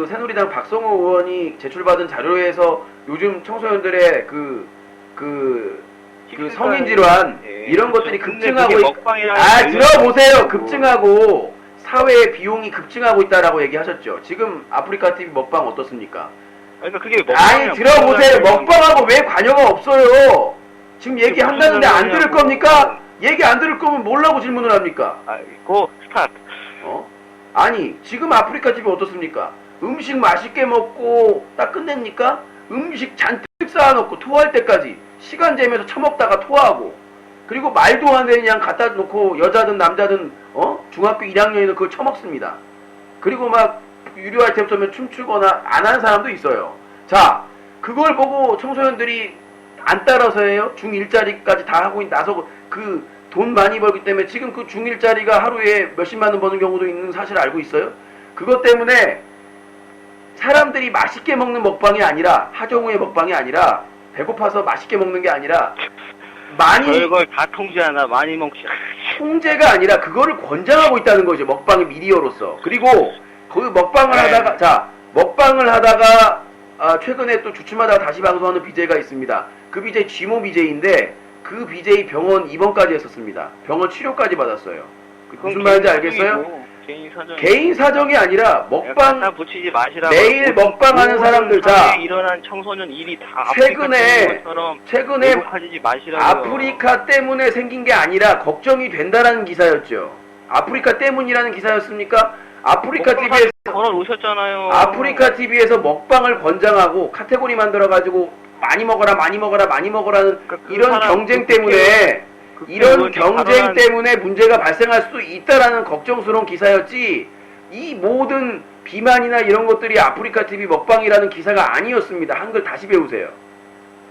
새누리당 박성호 의원이 제출받은 자료에서 요즘 청소년들의 성인질환 이런 것들이 급증하고 들어보세요. 급증하고 사회의 비용이 급증하고 있다라고 얘기하셨죠. 지금 아프리카 TV 먹방 어떻습니까? 그러니까 그게 먹방이야. 들어보세요. 먹방하고 왜 관여가 없어요? 지금 얘기한다는데 안 들을 겁니까? 얘기 안 들을 거면 뭐라고 질문을 합니까? 고 스타트. 아니 지금 아프리카 TV 어떻습니까? 음식 맛있게 먹고 딱 끝냅니까? 음식 잔뜩 쌓아놓고 토할 때까지 시간 재면서 처먹다가 토하고 그리고 말도 안 되는 양 갖다 놓고 여자든 남자든 중학교 1학년이든 그걸 처먹습니다. 그리고 막 유료 아이템 쏘면 춤추거나 안 하는 사람도 있어요. 자, 그걸 보고 청소년들이 안 따라서 해요? 중1짜리까지 다 하고 나서고 돈 많이 벌기 때문에 지금 그 중1짜리가 하루에 몇십만 원 버는 경우도 있는 사실 알고 있어요? 그것 때문에 사람들이 맛있게 먹는 먹방이 아니라 하정우의 먹방이 아니라 배고파서 맛있게 먹는 게 아니라 별걸 다 통제하나 많이 먹지. 통제가 아니라 그거를 권장하고 있다는 거죠. 먹방의 미디어로서. 그리고 거기 먹방을 하다가 최근에 또 주춤하다가 다시 방송하는 BJ가 있습니다. 그 BJ G모 BJ인데 그 BJ 병원 입원까지 했었습니다. 병원 치료까지 받았어요. 무슨 말인지 알겠어요? 개인 사정이 아니라 먹방 붙이지 마시라고. 매일 먹방하는 사람들 일어난 청소년 일이 다 최근에 마시라고요. 아프리카 때문에 생긴 게 아니라 걱정이 된다라는 기사였죠. 아프리카 때문이라는 기사였습니까? 아프리카 TV에서 걸어 놓으셨잖아요. 아프리카 TV에서 먹방을 권장하고 카테고리 만들어가지고 많이 먹어라는 이런 경쟁 때문에 문제가 발생할 수도 있다라는 걱정스러운 기사였지 이 모든 비만이나 이런 것들이 아프리카 TV 먹방이라는 기사가 아니었습니다. 한글 다시 배우세요.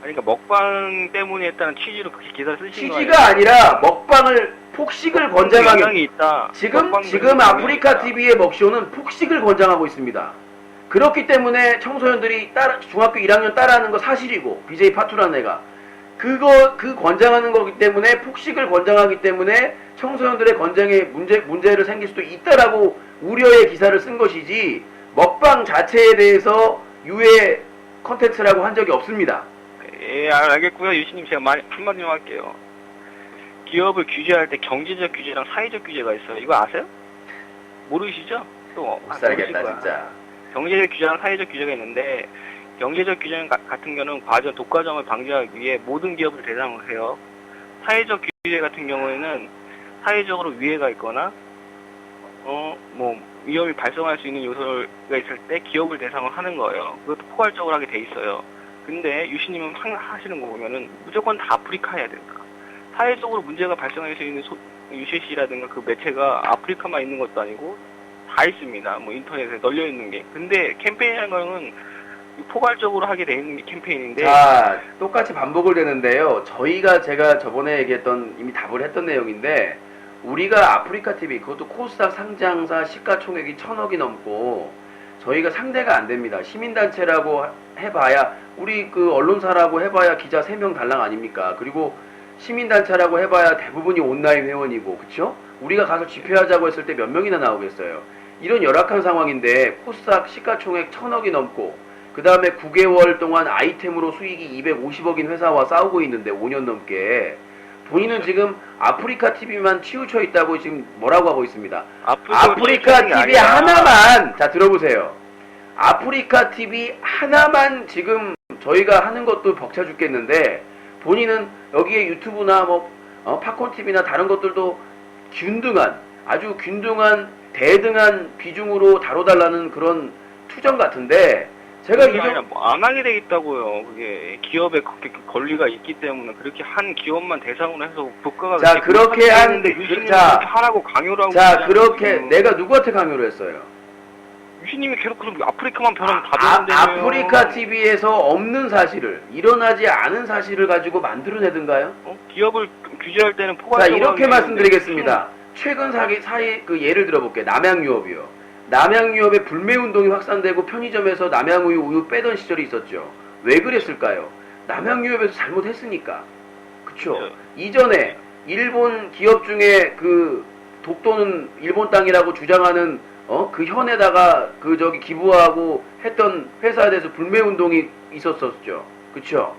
그러니까 먹방 때문에 했다는 취지로 그렇게 기사 쓰신 거예요. 취지가 아니라 먹방을 폭식을 권장하는 영향이 있다. 지금 아프리카 TV의 먹쇼는 폭식을 권장하고 있습니다. 그렇기 때문에 청소년들이 중학교 1학년 따라하는 거 사실이고 BJ 파투라는 애가 그 권장하는 거기 때문에 폭식을 권장하기 때문에 청소년들의 건강에 문제를 생길 수도 있다라고 우려의 기사를 쓴 것이지 먹방 자체에 대해서 유해 컨텐츠라고 한 적이 없습니다. 예, 알겠고요. 유신님 제가 한마디만 할게요. 기업을 규제할 때 경제적 규제랑 사회적 규제가 있어요. 이거 아세요? 모르시죠? 또 못 살겠다 진짜. 경제적 규제랑 사회적 규제가 있는데 경제적 규제 같은 경우는 과정 독과점을 방지하기 위해 모든 기업을 대상으로 해요. 사회적 규제 같은 경우에는 사회적으로 위해가 있거나 뭐 위험이 발생할 수 있는 요소가 있을 때 기업을 대상으로 하는 거예요. 그것도 포괄적으로 하게 돼 있어요. 근데 유신님은 하시는 거 보면은 무조건 다 아프리카 해야 된다. 사회적으로 문제가 발생할 수 있는 UCC라든가 그 매체가 아프리카만 있는 것도 아니고 다 있습니다. 뭐 인터넷에 널려 있는 게. 근데 캠페인이라는 거는 포괄적으로 하게 돼 있는 게 캠페인인데. 자, 똑같이 반복을 되는데요. 제가 저번에 얘기했던 이미 답을 했던 내용인데 우리가 아프리카 TV 그것도 코스닥 상장사 시가총액이 1,000억이 넘고 저희가 상대가 안 됩니다. 시민단체라고 해봐야 우리 그 언론사라고 해봐야 기자 3명 달랑 아닙니까? 그리고 시민단체라고 해봐야 대부분이 온라인 회원이고 그쵸? 우리가 가서 집회하자고 했을 때 몇 명이나 나오겠어요. 이런 열악한 상황인데 코스닥 시가총액 1,000억이 넘고 그 다음에 9개월 동안 아이템으로 수익이 250억인 회사와 싸우고 있는데 5년 넘게 본인은 지금 아프리카 TV만 치우쳐 있다고 지금 뭐라고 하고 있습니다. 아프리카 TV 하나만 자 들어보세요. 아프리카 TV 하나만 지금 저희가 하는 것도 벅차 죽겠는데 본인은 여기에 유튜브나 뭐 팝콘 TV나 다른 것들도 아주 균등한 대등한 비중으로 다뤄달라는 그런 투정 같은데 제가 아니라 안 하게 돼 있다고요. 그게 기업에 그렇게 권리가 있기 때문에 그렇게 한 기업만 대상으로 해서 국가가 자 그렇게 하라고 강요를 하고 자 그렇게 내가 누구한테 강요를 했어요? 유신님이 계속 그럼 아프리카만 변하면 다 되는데요. 아프리카 TV에서 없는 사실을 일어나지 않은 사실을 가지고 만들어내든가요? 기업을 규제할 때는 포괄적으로. 자 이렇게 말씀드리겠습니다. 최근 사이 그 예를 들어볼게요. 남양유업이요. 남양유업의 불매운동이 확산되고 편의점에서 남양우유 빼던 시절이 있었죠. 왜 그랬을까요? 남양유업에서 잘못했으니까. 그쵸? 네. 이전에 일본 기업 중에 그 독도는 일본 땅이라고 주장하는 그 현에다가 기부하고 했던 회사에 대해서 불매운동이 있었었죠. 그쵸?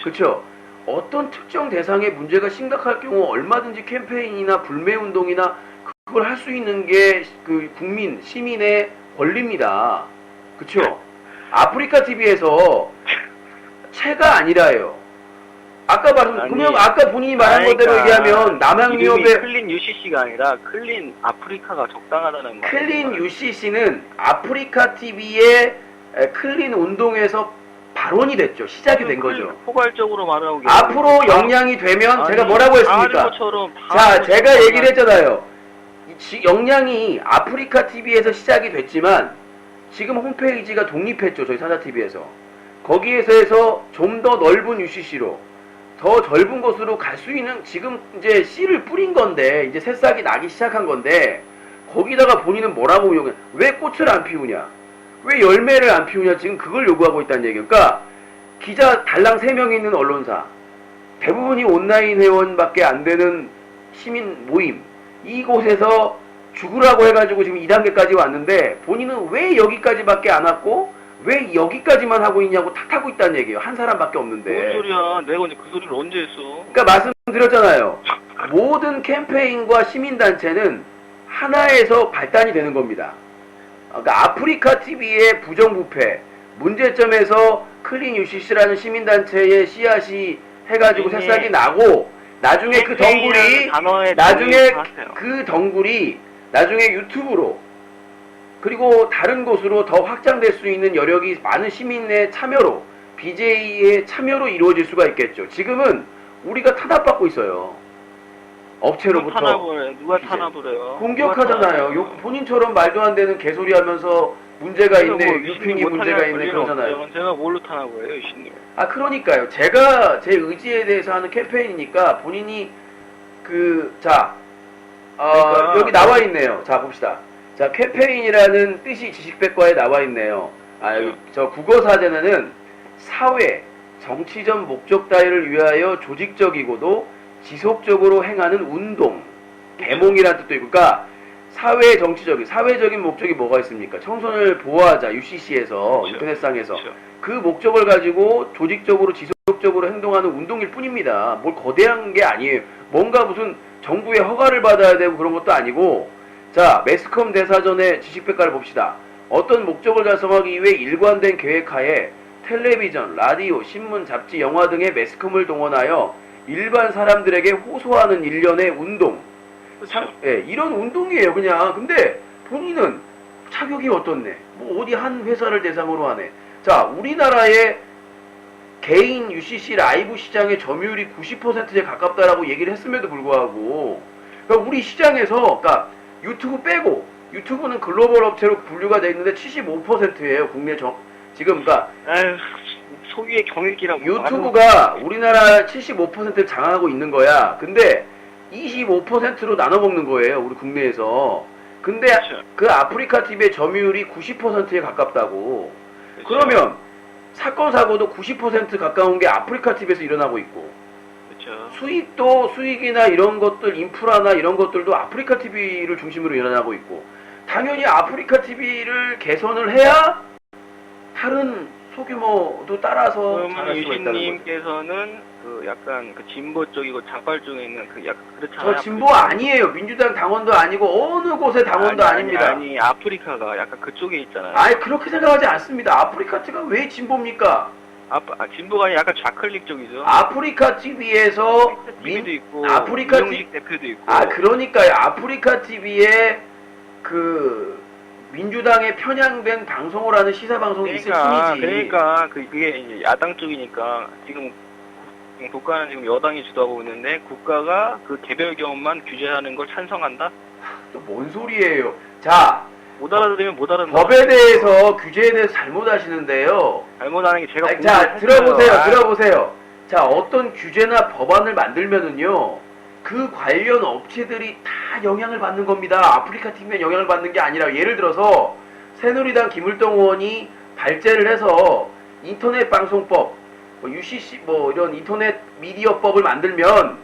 그쵸? 어떤 특정 대상의 문제가 심각할 경우 얼마든지 캠페인이나 불매운동이나 그걸 할 수 있는 게 그 시민의 권리입니다. 그쵸? 아프리카 TV에서 채가 아니라요. 그러면 아까 본인이 말한 것대로 얘기하면 남양유업의 클린 UCC가 아니라 클린 아프리카가 적당하다는 말. 클린 UCC는 아프리카 TV의 클린 운동에서 발원이 됐죠. 시작이 된 거죠. 포괄적으로 말하고 앞으로 역량이 되면 제가 뭐라고 했습니까? 자, 제가 얘기를 했잖아요. 역량이 아프리카 TV에서 시작이 됐지만 지금 홈페이지가 독립했죠. 저희 사자TV에서. 거기에서 해서 좀 더 넓은 UCC로 더 넓은 곳으로 갈 수 있는 지금 이제 씨를 뿌린 건데 이제 새싹이 나기 시작한 건데 거기다가 본인은 뭐라고 요구해? 왜 꽃을 안 피우냐? 왜 열매를 안 피우냐? 지금 그걸 요구하고 있다는 얘기예요. 그러니까 기자 달랑 3명이 있는 언론사 대부분이 온라인 회원밖에 안 되는 시민 모임 이곳에서 죽으라고 해가지고 지금 2단계까지 왔는데 본인은 왜 여기까지밖에 안 왔고 왜 여기까지만 하고 있냐고 탓하고 있다는 얘기예요. 한 사람밖에 없는데. 뭔 소리야? 내가 이제 그 소리를 언제 했어? 그러니까 말씀드렸잖아요. 모든 캠페인과 시민단체는 하나에서 발단이 되는 겁니다. 그러니까 아프리카 TV의 부정부패 문제점에서 클린 UCC라는 시민단체의 씨앗이 해가지고 새싹이 나고 나중에 그 덩굴이 나중에 유튜브로 그리고 다른 곳으로 더 확장될 수 있는 여력이 많은 시민의 참여로 BJ의 참여로 이루어질 수가 있겠죠. 지금은 우리가 탄압받고 있어요. 업체로부터. 누가 탄압을 해요? 공격하잖아요. 본인처럼 말도 안 되는 개소리 하면서 문제가 있네, 유핑이 문제가 있네 그러잖아요. 제가 뭘로 탄압을 해요, 유신님? 그러니까요. 제가 제 의지에 대해서 하는 캠페인이니까 본인이 그러니까 여기 나와 있네요. 자, 봅시다. 자, 캠페인이라는 뜻이 지식백과에 나와 있네요. 여기 저 국어사전에는 사회, 정치적 목적 따위를 위하여 조직적이고도 지속적으로 행하는 운동, 계몽이라는 뜻도 있고, 그러니까 사회적인 목적이 뭐가 있습니까? 청소년을 보호하자, UCC에서, 그렇죠. 인터넷상에서. 그렇죠. 그 목적을 가지고 조직적으로, 지속적으로 행동하는 운동일 뿐입니다. 뭘 거대한 게 아니에요. 뭔가 무슨 정부의 허가를 받아야 되고 그런 것도 아니고, 자, 매스컴 대사전의 지식백과를 봅시다. 어떤 목적을 달성하기 위해 일관된 계획하에 텔레비전, 라디오, 신문, 잡지, 영화 등의 매스컴을 동원하여 일반 사람들에게 호소하는 일련의 운동. 그렇죠. 예, 이런 운동이에요, 그냥. 근데 본인은 자격이 어떻네? 뭐 어디 한 회사를 대상으로 하네. 자, 우리나라의 개인 UCC 라이브 시장의 점유율이 90%에 가깝다라고 얘기를 했음에도 불구하고, 그러니까 우리 시장에서, 그러니까 유튜브 빼고, 유튜브는 글로벌 업체로 분류가 되어 있는데 75%예요, 국내 지금, 그러니까 아유, 소위의 경일기라고. 유튜브가 우리나라 75%를 장악하고 있는 거야. 근데 25%로 나눠 먹는 거예요, 우리 국내에서. 근데 그렇죠. 그 아프리카 TV의 점유율이 90%에 가깝다고. 그렇죠. 그러면 사건 사고도 90% 가까운 게 아프리카 TV에서 일어나고 있고, 그렇죠. 수익이나 이런 것들, 인프라나 이런 것들도 아프리카 TV를 중심으로 일어나고 있고, 당연히 아프리카 TV를 개선을 해야 다른 소규모도 따라서 잘할 수가 있다는 거죠. 유신님께서는 그 약간 그 진보 쪽이고 자발 쪽에 있는 그 약간 저 그렇잖아요. 진보 아니에요. 민주당 당원도 아니고 어느 곳의 당원도 아닙니다. 아니 아프리카가 약간 그쪽에 있잖아요. 아니 그렇게 생각하지 않습니다. 아프리카 TV가 왜 진보입니까? 진보가 아니라 약간 좌클릭 쪽이죠. 아프리카 TV에서 TV도 있고 아프리카 이용식 대표도 있고. 그러니까요. 아프리카 TV에 그 민주당에 편향된 방송을 하는 시사 방송이 있을 뿐이지. 그러니까 그게 이제 야당 쪽이니까 지금 국가는 지금 여당이 주도하고 있는데 국가가 그 개별 경험만 규제하는 걸 찬성한다? 또 뭔 소리예요? 자, 못 알아들으면 못 알아듣는 법에 대해서 규제에 대해서 잘못하시는데요. 잘못하는 게 제가 자, 공부를 했어요. 들어보세요. 자, 어떤 규제나 법안을 만들면은요, 그 관련 업체들이 다 영향을 받는 겁니다. 아프리카 TV만 영향을 받는 게 아니라, 예를 들어서 새누리당 김을동 의원이 발제를 해서 인터넷 방송법, UCC 이런 인터넷 미디어법을 만들면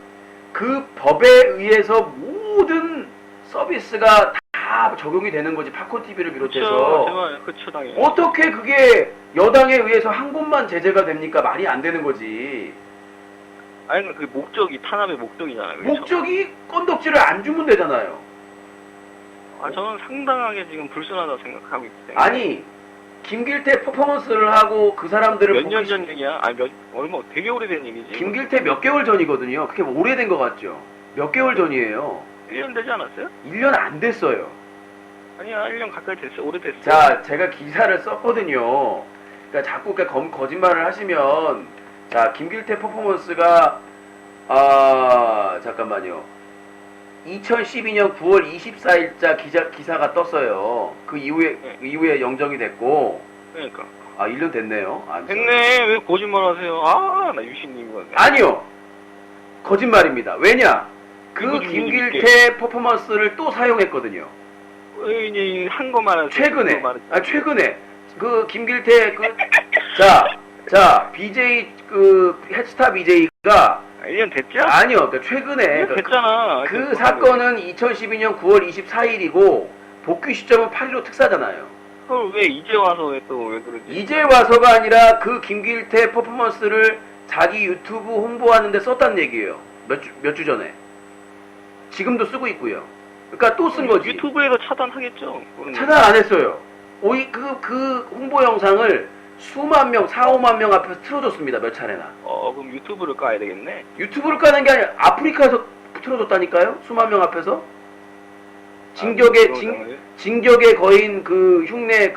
그 법에 의해서 모든 서비스가 다 적용이 되는 거지. 팝콘 TV를 비롯해서. 그렇죠, 당연히. 어떻게 그게 여당에 의해서 한 곳만 제재가 됩니까? 말이 안 되는 거지. 아니 그 목적이 탄압의 목적이잖아요. 그렇죠? 목적이 건덕지를 안 주면 되잖아요. 저는 상당하게 지금 불순하다고 생각하고 있기 때문에. 아니, 김길태 퍼포먼스를 하고 그 사람들을 몇 년 전 얘기야? 얼마 되게 오래된 얘기지. 김길태 몇 개월 전이거든요. 그게 뭐 오래된 것 같죠? 몇 개월 전이에요. 1년 되지 않았어요? 1년 안 됐어요. 아니야, 1년 가까이 됐어. 오래됐어. 자, 제가 기사를 썼거든요. 그러니까 자꾸 거짓말을 하시면, 자, 김길태 퍼포먼스가 잠깐만요. 2012년 9월 24일자 기사가 떴어요. 그 이후에 영정이 됐고. 그러니까. 1년 됐네요. 됐네. 왜 거짓말 하세요? 나 유신님. 아니요. 거짓말입니다. 왜냐? 그 김길태 퍼포먼스를 또 사용했거든요. 왜 이제 한 거만 하세요? 최근에 그 김길태 BJ 햇스타 BJ가 1년 됐죠? 아니요. 그러니까 최근에 됐잖아. 그 사건은 2012년 9월 24일이고 복귀 시점은 8.15 특사잖아요. 그걸 왜 이제 와서 왜 그러지? 이제 와서가 아니라 그 김길태 퍼포먼스를 자기 유튜브 홍보하는데 썼다는 얘기예요. 몇 주 전에. 지금도 쓰고 있고요. 그러니까 또 쓴 거지. 유튜브에서 차단하겠죠. 차단 안 했어요. 그 홍보 영상을 수만 명, 4, 5만 명 앞에서 틀어줬습니다. 몇 차례나. 그럼 유튜브를 까야 되겠네. 유튜브를 까는 게 아니라 아프리카에서 틀어줬다니까요? 수만 명 앞에서. 진격의 거인 그 흉내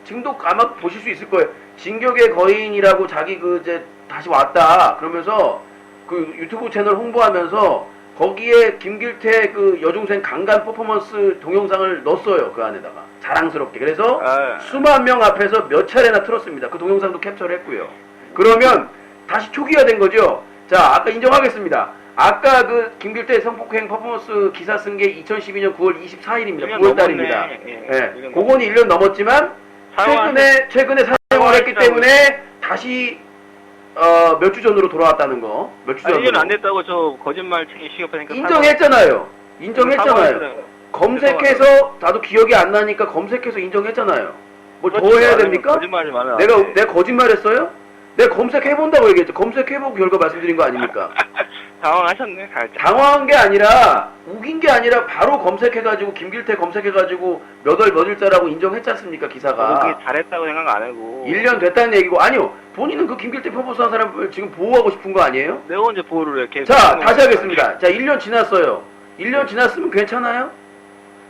지금도 아마 보실 수 있을 거예요. 진격의 거인이라고 자기 이제 다시 왔다. 그러면서 그 유튜브 채널 홍보하면서 거기에 김길태 그 여중생 강간 퍼포먼스 동영상을 넣었어요. 그 안에다가. 자랑스럽게. 그래서 수만 명 앞에서 몇 차례나 틀었습니다. 그 동영상도 캡처를 했고요. 그러면 다시 초기화된 거죠. 자, 아까 인정하겠습니다. 아까 그 김길태 성폭행 퍼포먼스 기사 쓴 게 2012년 9월 24일입니다. 1년 9월 달입니다. 넘었네. 예, 예. 1년 그거는 1년 넘었지만 최근에 사용을 했기 때문에 다시 몇 주 전으로 돌아왔다는 거. 몇 주 전으로. 1년 안 됐다고 저 거짓말쟁이 시급하니까 인정했잖아요. 인정했잖아요. 검색해서 나도 기억이 안 나니까 검색해서 인정했잖아요. 뭐 더 해야 됩니까? 거짓말이 많아. 내가 거짓말했어요? 내가 검색해본다고 얘기했죠. 검색해보고 결과 말씀드린 거 아닙니까? 당황하셨네, 살짝. 당황한 게 아니라 우긴 게 아니라 바로 검색해가지고 김길태 검색해가지고 몇 일자라고 인정했지 않습니까 기사가. 그렇게 잘했다고 생각 안 하고. 1년 됐다는 얘기고. 아니요, 본인은 그 김길태 퍼포먼스 한 사람을 지금 보호하고 싶은 거 아니에요? 내가 언제 보호를 해? 걔 자, 다시 하겠습니다. 자, 1년 지났어요. 1년 지났으면 괜찮아요?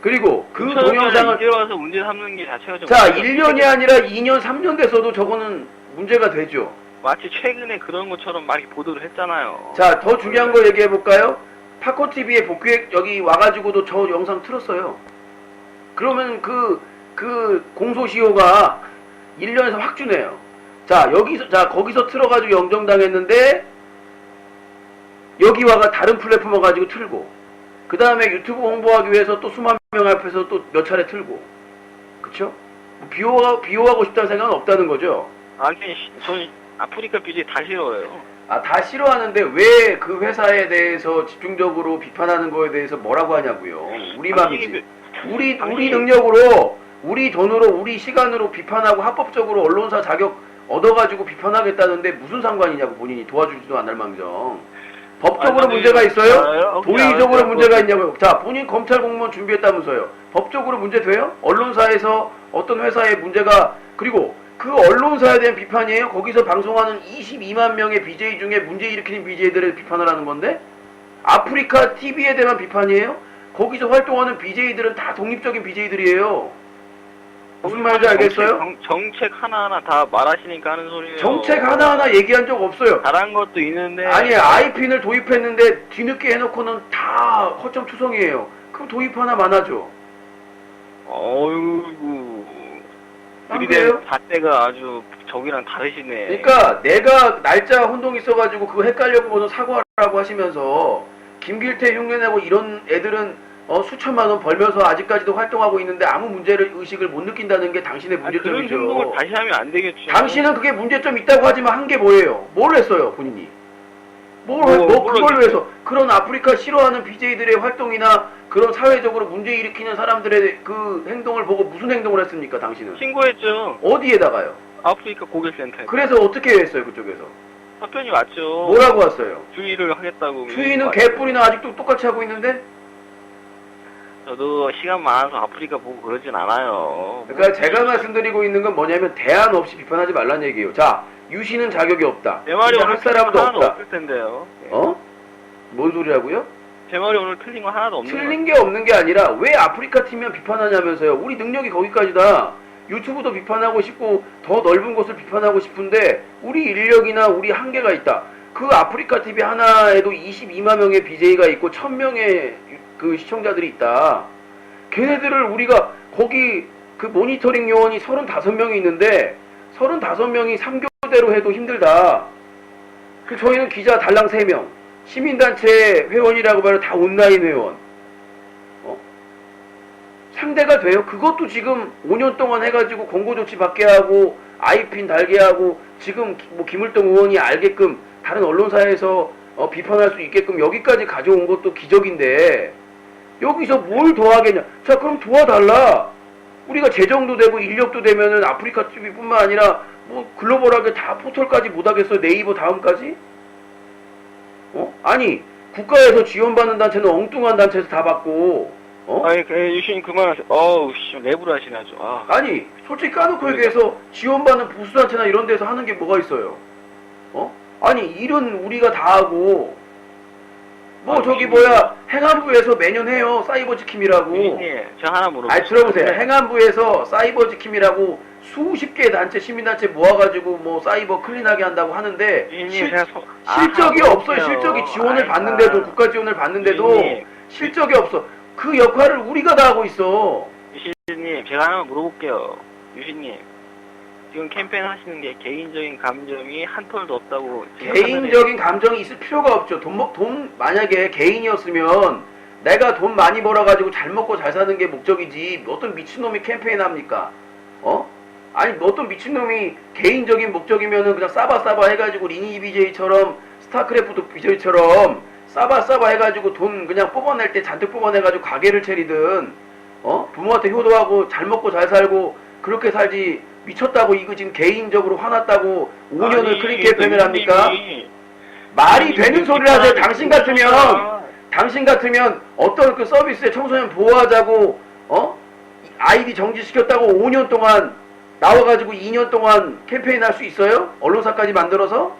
그리고 그 동영상을 이제 와서 문제 삼는 게 자체가 좀 자, 문제가 1년이 아니라 2년, 3년 돼서도 저거는 문제가 되죠. 마치 최근에 그런 것처럼 막 보도를 했잖아요. 자, 더 중요한 거 얘기해 볼까요? 파코TV에 복귀 여기 와가지고도 저 영상 틀었어요. 그러면 그 공소시효가 1년에서 확 주네요. 자, 거기서 틀어가지고 영정당했는데, 여기 와가 다른 플랫폼 와가지고 틀고, 그 다음에 유튜브 홍보하기 위해서 또 수만 명 앞에서 또 몇 차례 틀고, 그쵸? 비호하고 싶다는 생각은 없다는 거죠. 아니, 저는 아프리카 BJ 다 싫어요. 다 싫어하는데 왜 그 회사에 대해서 집중적으로 비판하는 거에 대해서 뭐라고 하냐고요. 우리 맘이지. 우리 능력으로, 우리 돈으로, 우리 시간으로 비판하고 합법적으로 언론사 자격 얻어가지고 비판하겠다는데 무슨 상관이냐고. 본인이 도와주지도 않을 망정. 법적으로 문제가 있어요? 도의적으로 문제가 있냐고요. 자, 본인 검찰 공무원 준비했다면서요. 법적으로 문제 돼요? 언론사에서 어떤 회사에 문제가, 그리고 그 언론사에 대한 비판이에요? 거기서 방송하는 22만 명의 BJ 중에 문제 일으키는 BJ들을 비판을 하는 건데? 아프리카 TV에 대한 비판이에요? 거기서 활동하는 BJ들은 다 독립적인 BJ들이에요. 무슨 말인지 알겠어요? 정책 하나하나 다 말하시니까 하는 소리예요. 정책 하나하나 얘기한 적 없어요. 잘한 것도 있는데. 아니, 아이핀을 도입했는데 뒤늦게 해놓고는 다 허점투성이에요. 그럼 도입 하나만 하죠. 어이구. 안 그래요? 잣대가 아주 저기랑 다르시네. 그러니까 내가 날짜 혼동 있어가지고 그거 헷갈려보고는 사과하라고 하시면서 김길태 흉내내고 이런 애들은 수천만 원 벌면서 아직까지도 활동하고 있는데 아무 문제를 의식을 못 느낀다는 게 당신의 문제점이죠. 그런 행동을 다시 하면 안 되겠죠. 당신은 그게 문제점 있다고 하지만 한 게 뭐예요? 뭘 했어요, 본인이? 그걸 위해서 그런 아프리카 싫어하는 BJ들의 활동이나 그런 사회적으로 문제 일으키는 사람들의 그 행동을 보고 무슨 행동을 했습니까, 당신은? 신고했죠. 어디에다가요? 아프리카 고객센터에. 그래서 어떻게 했어요, 그쪽에서? 답변이 왔죠. 뭐라고 왔어요? 주의를 하겠다고. 추위는 개뿔이나 아직도 똑같이 하고 있는데? 저도 시간 많아서 아프리카 보고 그러진 않아요. 그러니까 제가 말씀드리고 있는 건 뭐냐면 대안 없이 비판하지 말란 얘기예요. 자, 유시는 자격이 없다. 제 말이 오늘 할 사람도 하나도 없다. 없을 텐데요. 뭔 소리라고요? 제 말이 오늘 틀린 거 하나도 없는 틀린 게 없는 게 아니라 왜 아프리카 팀만 비판하냐면서요. 우리 능력이 거기까지다. 유튜브도 비판하고 싶고 더 넓은 곳을 비판하고 싶은데 우리 인력이나 우리 한계가 있다. 그 아프리카 TV 하나에도 22만 명의 BJ가 있고 1000명의 그 시청자들이 있다. 걔네들을 우리가 거기 그 모니터링 요원이 35명이 있는데 35명이 3교대로 해도 힘들다. 그 저희는 기자 달랑 3명, 시민단체 회원이라고 말해 다 온라인 회원. 상대가 돼요? 그것도 지금 5년 동안 해가지고 공고조치 받게 하고 아이핀 달게 하고 지금 뭐 김을동 의원이 알게끔 다른 언론사에서 비판할 수 있게끔 여기까지 가져온 것도 기적인데 여기서 뭘 더하겠냐? 자, 그럼 도와달라. 우리가 재정도 되고 인력도 되면은 아프리카 TV뿐만 아니라 뭐 글로벌하게 다 포털까지 못하겠어요? 네이버 다음까지? 아니 국가에서 지원받는 단체는 엉뚱한 단체에서 다 받고 아니, 유신님 그만하세요. 어우, 씨, 랩을 하시네 아주. 아니 솔직히 까놓고 얘기해서 지원받는 보수단체나 이런 데서 하는 게 뭐가 있어요? 아니 일은 우리가 다 하고 행안부에서 매년 해요. 사이버 지킴이라고. 유신님, 제가 하나 물어볼게요. 아니 들어보세요. 행안부에서 사이버 지킴이라고 수십 개의 단체, 시민단체 모아가지고 뭐 사이버 클린하게 한다고 하는데 실적이 없어요. 실적이 지원을 받는데도 국가 지원을 받는데도 유신님. 실적이 없어. 그 역할을 우리가 다 하고 있어. 유신님, 제가 하나 물어볼게요. 유신님, 지금 캠페인 하시는 게 개인적인 감정이 한 톨도 없다고. 지금 개인적인 감정이 있을 필요가 없죠. 돈 만약에 개인이었으면 내가 돈 많이 벌어가지고 잘 먹고 잘 사는 게 목적이지 어떤 미친놈이 캠페인 합니까? 아니 어떤 미친놈이 개인적인 목적이면은 그냥 싸바싸바 해가지고 리니 BJ처럼 스타크래프트 BJ처럼 싸바싸바 해가지고 돈 그냥 뽑아낼 때 잔뜩 뽑아내가지고 가게를 차리든 부모한테 효도하고 잘 먹고 잘 살고 그렇게 살지. 미쳤다고 이거 지금 개인적으로 화났다고 5년을 클린 캠페인을 합니까? 말이 되는 소리를 하세요. 당신 같으면 어떤 그 서비스에 청소년 보호하자고 아이디 정지시켰다고 5년 동안 나와가지고 2년 동안 캠페인 할 수 있어요? 언론사까지 만들어서?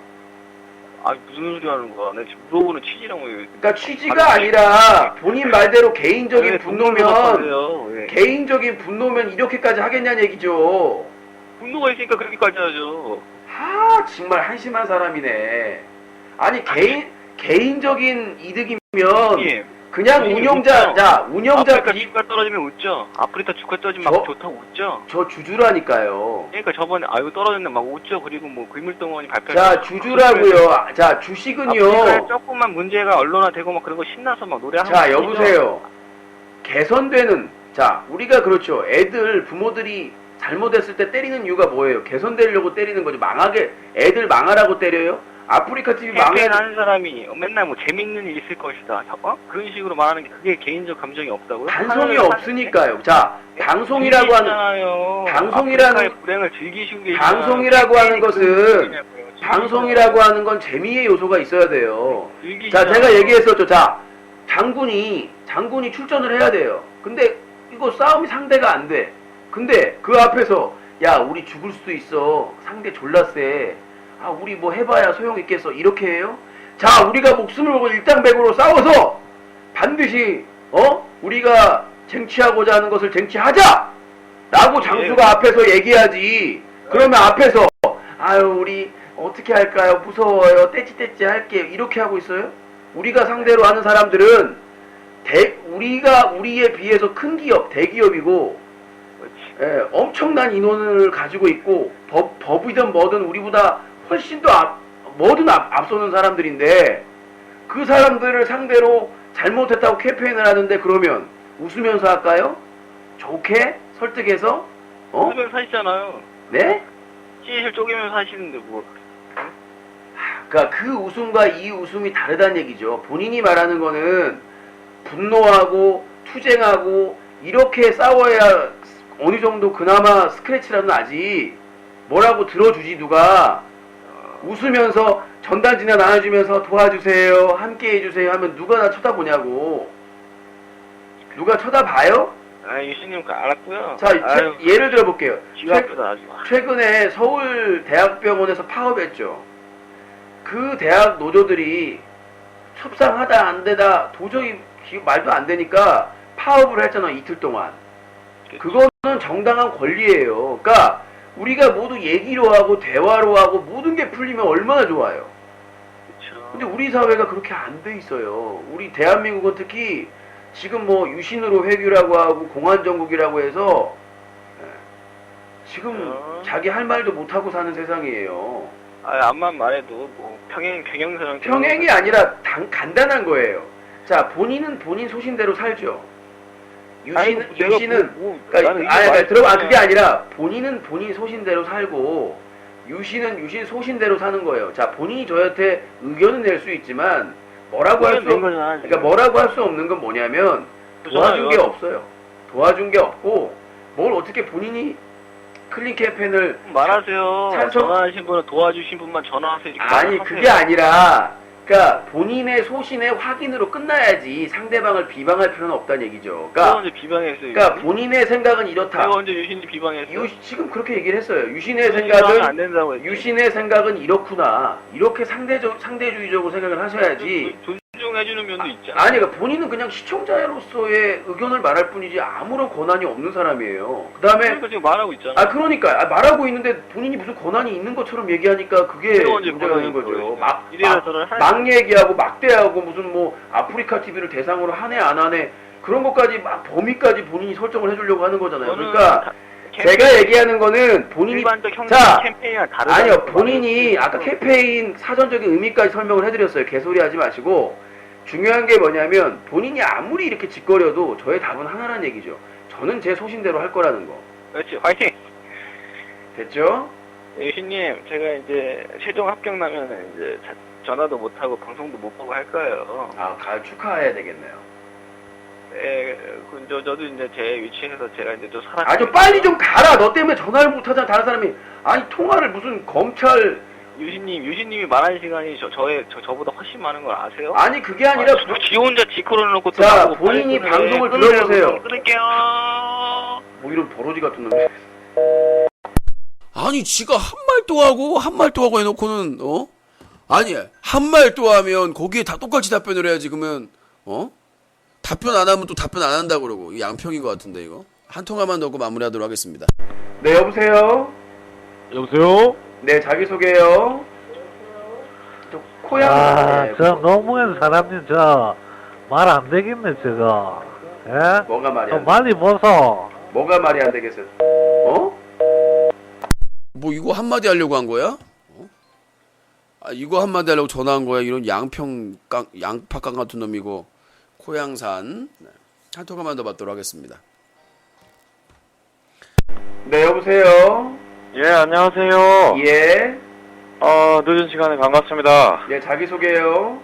아 무슨 소리 하는 거야? 내가 지금 물어보는 취지랑 뭐. 그러니까 취지가 아니라 본인 말대로 개인적인 분노면 개인적인 분노면 이렇게까지 하겠냐는 얘기죠. 분노가 있으니까 그렇게까지 하죠. 정말 한심한 사람이네. 아니 개인적인 이득이면 예. 그냥 운영자 아프리카 주가 떨어지면 웃죠. 아프리카 주가 떨어지면 막 좋다고 웃죠. 저 주주라니까요. 그러니까 저번에 아유 떨어졌네 막 웃죠. 그리고 뭐 금융동원이 발표. 자 주주라고요. 자 주식은요. 아프리카에 조금만 문제가 언론화되고 막 그런 거 신나서 막 노래하고. 자 여보세요. 개선되는 우리가 그렇죠. 애들 부모들이 잘못했을 때 때리는 이유가 뭐예요? 개선되려고 때리는 거죠. 애들 망하라고 때려요? 아프리카 TV 캠페인 하는 사람이 맨날 뭐 재밌는 일 있을 것이다. 그런 식으로 말하는 게 그게 개인적 감정이 없다고요? 단성이 없으니까요. 자, 방송이라고 하는 불행을 즐기시는 게 방송이라고 하는 것은 방송이라고 하는 건 재미의 요소가 있어야 돼요. 자, 제가 얘기했었죠. 자, 장군이 출전을 해야 돼요. 근데 이거 싸움이 상대가 안 돼. 근데 그 앞에서 야 우리 죽을 수도 있어. 상대 졸라 세. 우리 뭐 해봐야 소용있겠어. 이렇게 해요? 자 우리가 목숨을 걸고 일당백으로 싸워서 반드시 우리가 쟁취하고자 하는 것을 쟁취하자! 라고 장수가 앞에서 얘기하지. 그러면 앞에서 우리 어떻게 할까요? 무서워요. 떼찌떼찌 할게요. 이렇게 하고 있어요? 우리가 상대로 하는 사람들은 우리에 비해서 큰 기업, 대기업이고 엄청난 인원을 가지고 있고 법이든 뭐든 우리보다 훨씬 더 앞서는 사람들인데 그 사람들을 상대로 잘못했다고 캠페인을 하는데 그러면 웃으면서 할까요? 좋게 설득해서 웃으면서 하시잖아요. 네? 찌실 쪼개면서 하시는데 뭐. 그러니까 그 웃음과 이 웃음이 다르다는 얘기죠. 본인이 말하는 거는 분노하고 투쟁하고 이렇게 싸워야 어느 정도 그나마 스크래치라도 나지. 뭐라고 들어주지 누가. 웃으면서 전단지나 나눠주면서 도와주세요, 함께 해주세요 하면 누가 나 쳐다보냐고. 누가 쳐다봐요? 유신님 알았고요. 자, 예를 들어볼게요. 최근에 서울대학병원에서 파업했죠. 그 대학 노조들이 협상하다 안 되다 도저히 말도 안 되니까 파업을 했잖아, 이틀 동안. 그거는 정당한 권리예요. 그러니까 우리가 모두 얘기로 하고 대화로 하고 모든 게 풀리면 얼마나 좋아요. 그쵸. 근데 우리 사회가 그렇게 안 돼 있어요. 우리 대한민국은 특히 지금 뭐 유신으로 회귀라고 하고 공안정국이라고 해서 지금 자기 할 말도 못하고 사는 세상이에요. 암만 말해도 뭐 평행선언. 평행이 아니라 간단한 거예요. 자, 본인은 본인 소신대로 살죠. 유신은 그게 아니라 본인은 본인 소신대로 살고 유신은 유신 소신대로 사는 거예요. 자, 본인이 저한테 의견은 낼 수 있지만 뭐라고 할 수 없는 건 뭐냐면 도와준 게 없어요. 도와준 게 없고 뭘 어떻게 본인이 클린 캠페인을 말하세요. 전화하신 분은 도와주신 분만 전화하세요. 아니 그게 아니라 그러니까 본인의 소신의 확인으로 끝나야지 상대방을 비방할 필요는 없다는 얘기죠. 그러니까 언제 비방했어요? 그러니까 본인의 생각은 이렇다. 내가 언제 유신이 비방했어요? 지금 그렇게 얘기를 했어요. 유신의 생각은 이렇구나. 이렇게 상대주의적으로 생각을 하셔야지. 존중해주는 면도 있잖아. 아니, 그러니까 본인은 그냥 시청자로서의 의견을 말할 뿐이지 아무런 권한이 없는 사람이에요. 그 다음에 그러니까 지금 말하고 있잖아. 그러니까 말하고 있는데 본인이 무슨 권한이 있는 것처럼 얘기하니까 그게 문제가 있는 거죠. 막 얘기하고 막대하고 무슨 뭐 아프리카 TV를 대상으로 하네 안 하네 그런 것까지 막 범위까지 본인이 설정을 해주려고 하는 거잖아요. 그러니까 제가 얘기하는 거는 본인이 일반적 형식 자, 캠페인이랑 다르다. 아니요, 본인이 아까 캠페인 사전적인 의미까지 설명을 해드렸어요. 개소리 하지 마시고 중요한 게 뭐냐면 본인이 아무리 이렇게 짓거려도 저의 답은 하나란 얘기죠. 저는 제 소신대로 할 거라는 거. 그렇지, 화이팅. 됐죠? 유신님, 제가 이제 최종 합격 나면 이제 전화도 못 하고 방송도 못 보고 할 거예요. 아, 축하해야 되겠네요. 네, 저도 이제 제 위치에서 제가 이제 또 살아. 아, 좀 빨리 좀 가라. 너 때문에 전화를 못 하잖아. 다른 사람이. 아니, 통화를 무슨 검찰. 유신님이 말할 시간이 저보다 훨씬 많은 걸 아세요? 아니, 그게 아니라. 지 혼자 지코를 놓고 또 자, 나보고 본인이 빨리 방송을 끊으래요. 들어보세요. 끊을게요. 뭐 이런 버러지 같은 놈이. 아니 지가 한 말 또 하고 해놓고는 아니 한 말 또 하면 거기에 다 똑같이 답변을 해야지. 그러면 답변 안 하면 또 답변 안 한다고 그러고 양평인 것 같은데. 이거 한 통화만 넣고 마무리하도록 하겠습니다. 네, 여보세요? 여보세요? 네, 자기소개요. 저 코양. 네, 저 노무현 사람님 저 말 안 되겠네 저거. 예? 뭐가 말이 안 돼? 많이 보소. 뭐가 말이 안 되겠어요? 뭐 이거 한마디 하려고 한 거야? 아 이거 한마디 하려고 전화한 거야? 이런 양파깡 같은 놈이고. 코양산. 네. 한 통화만 더 받도록 하겠습니다. 네, 여보세요? 예, 안녕하세요. 예. 늦은 시간에 반갑습니다. 예, 자기소개요.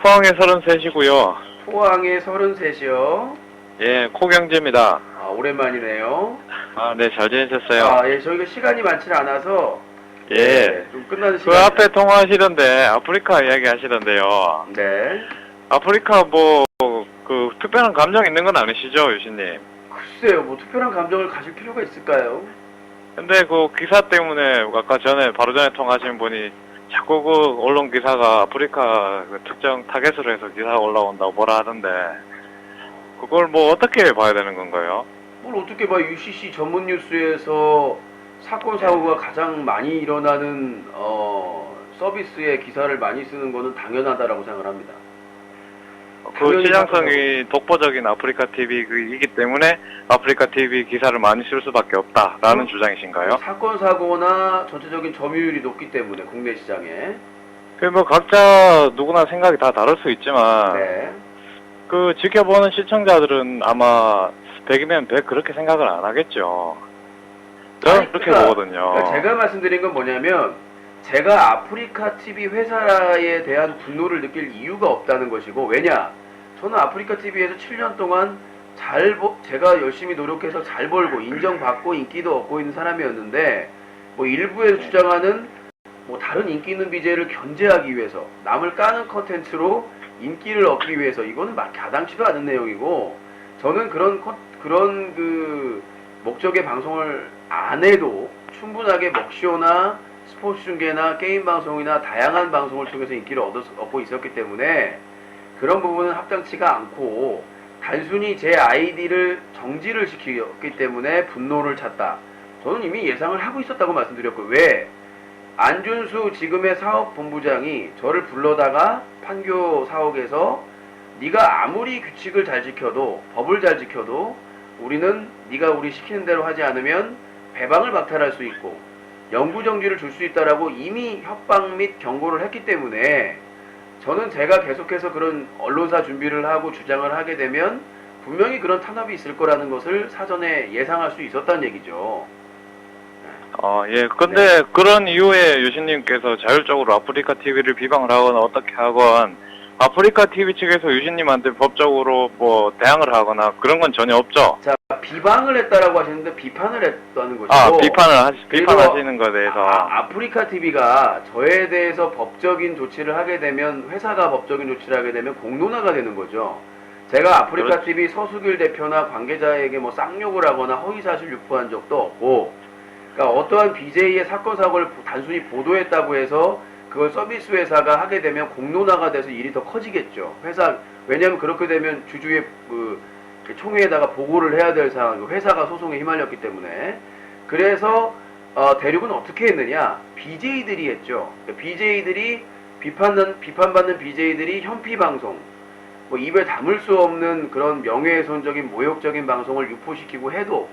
포항에 33이고요. 포항에 33이요. 예, 코경재입니다. 아, 오랜만이네요. 네, 잘 지내셨어요? 아, 예, 저희가 시간이 많지는 않아서. 예. 네, 좀 끝나는 그 시간. 앞에 통화하시던데, 아프리카 이야기 하시던데요. 네. 아프리카 특별한 감정 있는 건 아니시죠, 유신님? 글쎄요, 뭐 특별한 감정을 가질 필요가 있을까요? 근데 그 기사 때문에, 아까 바로 전에 통화하신 분이 자꾸 그 언론 기사가 아프리카 그 특정 타겟으로 해서 기사가 올라온다고 뭐라 하던데, 그걸 뭐 어떻게 봐야 되는 건가요? 뭘 어떻게 봐, UCC 전문 뉴스에서 사건 사고가 가장 많이 일어나는 서비스에 기사를 많이 쓰는 거는 당연하다라고 생각을 합니다. 그 시장성이 독보적인 아프리카 TV이기 때문에 아프리카 TV 기사를 많이 쓸 수밖에 없다라는 주장이신가요? 사건 사고나 전체적인 점유율이 높기 때문에 국내 시장에. 뭐 각자 누구나 생각이 다 다를 수 있지만 네. 그 지켜보는 시청자들은 아마 100이면 100 그렇게 생각을 안 하겠죠. 저는 아니, 그렇게 그러니까, 보거든요. 그러니까 제가 말씀드린 건 뭐냐면 제가 아프리카 TV 회사에 대한 분노를 느낄 이유가 없다는 것이고, 왜냐? 저는 아프리카 TV에서 7년 동안 제가 열심히 노력해서 잘 벌고 인정받고 인기도 얻고 있는 사람이었는데, 뭐 일부에서 주장하는 뭐 다른 인기 있는 BJ를 견제하기 위해서 남을 까는 컨텐츠로 인기를 얻기 위해서, 이거는 마땅치도 않은 내용이고, 저는 그런 그 목적의 방송을 안 해도 충분하게 먹쇼나 스포츠 중계나 게임 방송이나 다양한 방송을 통해서 인기를 얻고 있었기 때문에 그런 부분은 합당치가 않고, 단순히 제 아이디를 정지를 시켰기 때문에 분노를 찼다. 저는 이미 예상을 하고 있었다고 말씀드렸고, 왜? 안준수 지금의 사업본부장이 저를 불러다가 판교 사옥에서 네가 아무리 규칙을 잘 지켜도, 법을 잘 지켜도 우리는 네가 우리 시키는 대로 하지 않으면 배방을 박탈할 수 있고 영구정지를 줄 수 있다라고 이미 협박 및 경고를 했기 때문에, 저는 제가 계속해서 그런 언론사 준비를 하고 주장을 하게 되면 분명히 그런 탄압이 있을 거라는 것을 사전에 예상할 수 있었다는 얘기죠. 예. 근데 그런 이유에 유신님께서 자율적으로 아프리카 TV를 비방을 하거나 어떻게 하건 아프리카 TV 측에서 유신님한테 법적으로 뭐 대항을 하거나 그런 건 전혀 없죠? 자, 비방을 했다라고 하시는데 비판을 했다는 것이고. 비판하시는 것에 대해서. 아프리카 TV가 저에 대해서 법적인 조치를 하게 되면, 회사가 법적인 조치를 하게 되면 공론화가 되는 거죠. 제가 아프리카 TV 서수길 대표나 관계자에게 뭐 쌍욕을 하거나 허위사실 유포한 적도 없고, 그러니까 어떠한 BJ의 사건 사고를 단순히 보도했다고 해서 그걸 서비스 회사가 하게 되면 공론화가 돼서 일이 더 커지겠죠. 왜냐하면 그렇게 되면 주주의 그 총회에다가 보고를 해야 될 상황이고, 회사가 소송에 휘말렸기 때문에. 그래서 대륙은 어떻게 했느냐? BJ들이 했죠. BJ들이 비판받는 BJ들이 현피 방송, 뭐 입에 담을 수 없는 그런 명예훼손적인 모욕적인 방송을 유포시키고 해도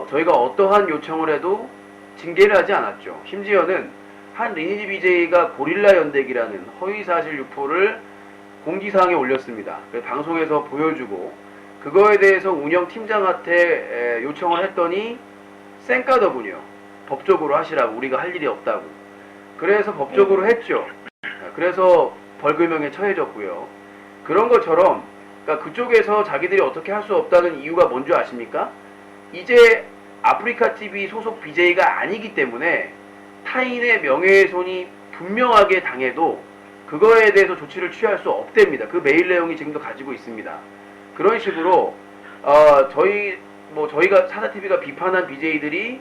저희가 어떠한 요청을 해도 징계를 하지 않았죠. 심지어는 한 리니지 BJ가 고릴라 연대기라는 허위사실 유포를 공지사항에 올렸습니다. 그래서 방송에서 보여주고 그거에 대해서 운영팀장한테 요청을 했더니 쌩까더군요. 법적으로 하시라고, 우리가 할 일이 없다고. 그래서 법적으로 했죠. 그래서 벌금형에 처해졌고요. 그런 것처럼 그러니까 그쪽에서 자기들이 어떻게 할 수 없다는 이유가 뭔지 아십니까? 이제 아프리카TV 소속 BJ가 아니기 때문에 타인의 명예훼손이 분명하게 당해도 그거에 대해서 조치를 취할 수 없답니다. 그 메일 내용이 지금도 가지고 있습니다. 그런 식으로 저희가 사다TV가 비판한 BJ들이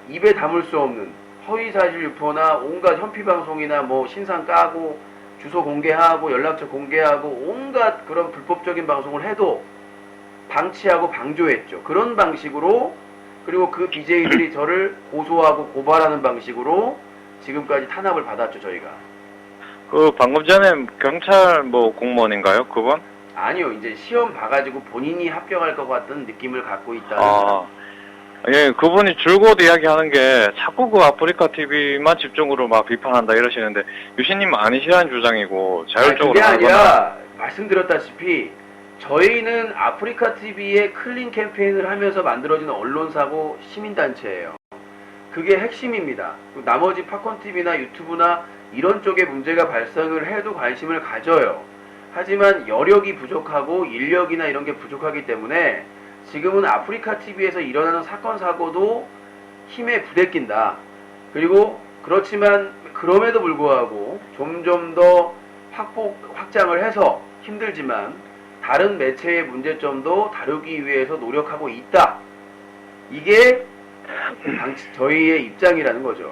입에 담을 수 없는 허위사실 유포나 온갖 현피방송이나 뭐 신상 까고 주소 공개하고 연락처 공개하고 온갖 그런 불법적인 방송을 해도 방치하고 방조했죠. 그런 방식으로, 그리고 그 BJ들이 저를 고소하고 고발하는 방식으로 지금까지 탄압을 받았죠, 저희가. 그 방금 전에 경찰 뭐 공무원인가요? 그분? 아니요, 이제 시험 봐가지고 본인이 합격할 것 같은 느낌을 갖고 있다는. 예, 그분이 줄곧 이야기하는 게 자꾸 그 아프리카 TV만 집중으로 막 비판한다 이러시는데 유신님 아니시라는 주장이고 자율적으로 그게 하거나. 아니라 말씀드렸다시피 저희는 아프리카 TV의 클린 캠페인을 하면서 만들어진 언론사고 시민단체예요. 그게 핵심입니다. 나머지 팝콘 TV나 유튜브나 이런 쪽에 문제가 발생을 해도 관심을 가져요. 하지만 여력이 부족하고 인력이나 이런 게 부족하기 때문에 지금은 아프리카 TV에서 일어나는 사건 사고도 힘에 부대낀다. 그리고 그렇지만 그럼에도 불구하고 점점 더 확장을 해서 힘들지만 다른 매체의 문제점도 다루기 위해서 노력하고 있다. 이게 저희의 입장이라는 거죠.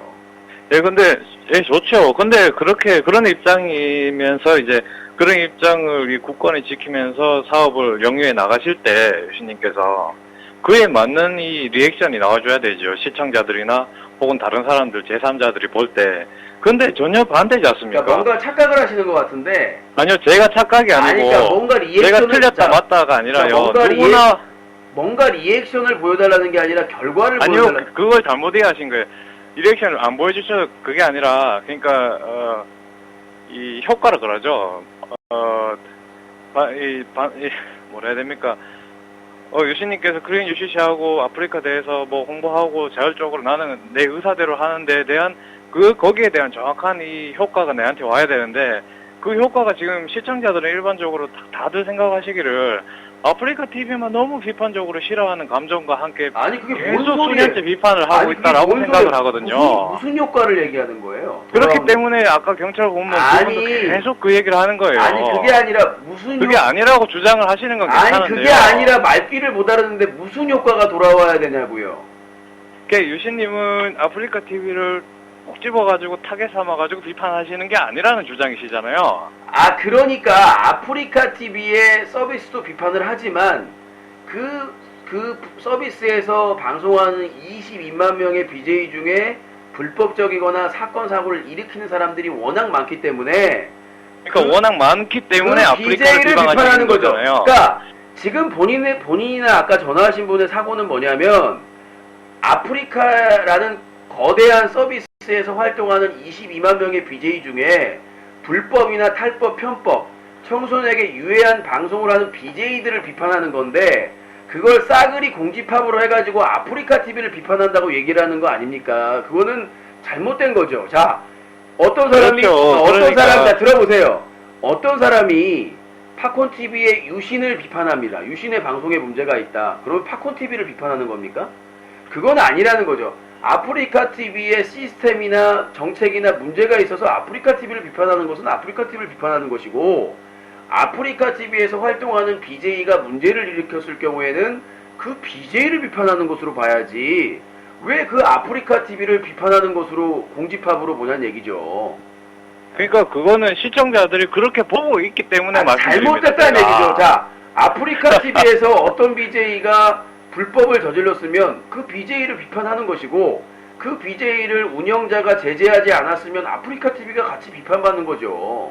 예, 근데 예, 좋죠. 근데 그런 입장이면서 이제 그런 입장을 이 국권이 지키면서 사업을 영위해 나가실 때 유신님께서 그에 맞는 이 리액션이 나와줘야 되죠. 시청자들이나 혹은 다른 사람들 제3자들이 볼 때. 근데 전혀 반대지 않습니까? 그러니까 뭔가 착각을 하시는 것 같은데. 아니요, 제가 착각이 아니고 그러니까 뭔가 제가 틀렸다 맞다가 아니라요. 뭔가 리액션을 보여달라는 게 아니라 결과를 아니요, 보여달라는. 그걸 잘못 이해하신 거예요. 리액션을 안 보여주셔도 그게 아니라 그러니까 이 효과를 그러죠. 뭐라 해야 됩니까? 유신님께서 그린 UCC하고 아프리카 대해서 뭐 홍보하고 자율적으로 나는 내 의사대로 하는 데에 대한 거기에 대한 정확한 이 효과가 내한테 와야 되는데 그 효과가 지금 시청자들은 일반적으로 다들 생각하시기를 아프리카 TV만 너무 비판적으로 싫어하는 감정과 함께 아니 그게 계속 뭔 수년째 비판을 하고 있다라고 생각을 하거든요. 무슨 효과를 얘기하는 거예요? 그렇기 때문에 아까 경찰 공무원 그분도 계속 그 얘기를 하는 거예요. 아니 그게 아니라 그게 아니라고 주장을 하시는 건 괜찮은데요. 아니 그게 아니라 말귀를 못 알았는데 무슨 효과가 돌아와야 되냐고요. 그러니까 유신님은 아프리카 TV를 꼭 집어가지고 타겟 삼아가지고 비판하시는 게 아니라는 주장이시잖아요. 그러니까 아프리카 TV의 서비스도 비판을 하지만 그 서비스에서 방송하는 22만 명의 BJ 중에 불법적이거나 사건 사고를 일으키는 사람들이 워낙 많기 때문에 그러니까 워낙 많기 때문에 아프리카를 비판하는 거잖아요. 그러니까 지금 본인이나 아까 전화하신 분의 사고는 뭐냐면 아프리카라는 거대한 서비스에서 활동하는 22만 명의 BJ 중에 불법이나 탈법, 편법, 청소년에게 유해한 방송을 하는 BJ들을 비판하는 건데 그걸 싸그리 공집합으로 해가지고 아프리카 TV를 비판한다고 얘기를 하는 거 아닙니까? 그거는 잘못된 거죠. 자, 어떤 사람이 자, 들어보세요. 어떤 사람이 팝콘 TV의 유신을 비판합니다. 유신의 방송에 문제가 있다. 그러면 팝콘 TV를 비판하는 겁니까? 그건 아니라는 거죠. 아프리카 TV의 시스템이나 정책이나 문제가 있어서 아프리카 TV를 비판하는 것은 아프리카 TV를 비판하는 것이고 아프리카 TV에서 활동하는 BJ가 문제를 일으켰을 경우에는 그 BJ를 비판하는 것으로 봐야지 왜 그 아프리카 TV를 비판하는 것으로 공집합으로 보냐는 얘기죠. 그러니까 그거는 시청자들이 그렇게 보고 있기 때문에 말씀드립니다. 잘못됐다는 얘기죠. 자, 아프리카 TV에서 어떤 BJ가 불법을 저질렀으면 그 BJ를 비판하는 것이고 그 BJ를 운영자가 제재하지 않았으면 아프리카 TV가 같이 비판받는 거죠.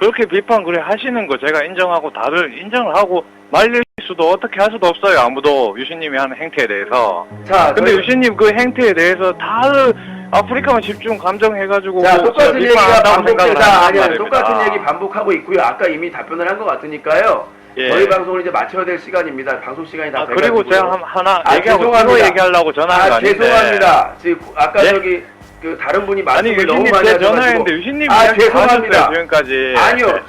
그렇게 비판 그래 하시는 거 제가 인정하고 다들 인정을 하고 말릴 수도 어떻게 할 수도 없어요. 아무도 유신님이 하는 행태에 대해서. 자, 근데 저희- 유신님 그 행태에 대해서 다들 아프리카만 집중 감정해가지고 자, 뭐 똑같은 제가 얘기가 비판한다고 반복돼서 생각을 하는 아니야. 말입니다. 똑같은 얘기 반복하고 있고요. 아까 이미 답변을 한 것 같으니까요. 예. 저희 방송을 이제 마쳐야 될 시간입니다. 방송 시간이 다 그리고 돼가지고요. 제가 하나 아, 얘기하고 죄송합니다. 이거 얘기하려고 전화한 거 아닌데. 죄송합니다. 지금 아까 예? 저기 그 다른 분이 아니 말씀을 너무 유신님 많이 제 하셔가지고 전화했는데 유신님이 아, 이야기 죄송합니다. 하셨어요 지금까지.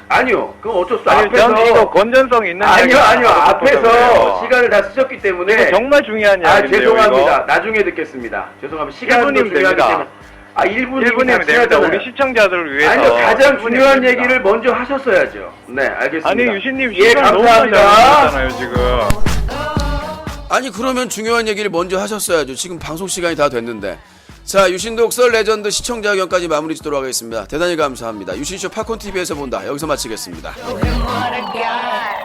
아니요. 그럼 어쩔 수 없어. 아니 저는 이거 건전성 있는 아니요. 이야기 앞에서 시간을 다 쓰셨기 때문에 이거 정말 중요한 아, 이야기인데요. 죄송합니다. 이거. 나중에 듣겠습니다. 죄송합니다. 시간도 1분이면 중요하기 됩니다. 때문에. 아, 1분이면 1분이면 됩니다. 우리 시청자들을 위해서. 아니요, 가장 1분이면 중요한 됩니다. 얘기를 먼저 하셨어야죠. 네, 알겠습니다. 아니 유신님 예, 시간 너무 많이 감사합니다. 잡으셨잖아요 지금. 아니 그러면 중요한 얘기를 먼저 하셨어야죠. 지금 방송 시간이 다 됐는데. 자, 유신독 썰 레전드 시청자 의견까지 마무리 짓도록 하겠습니다. 대단히 감사합니다. 유신쇼 팝콘TV에서 본다. 여기서 마치겠습니다. What a guy.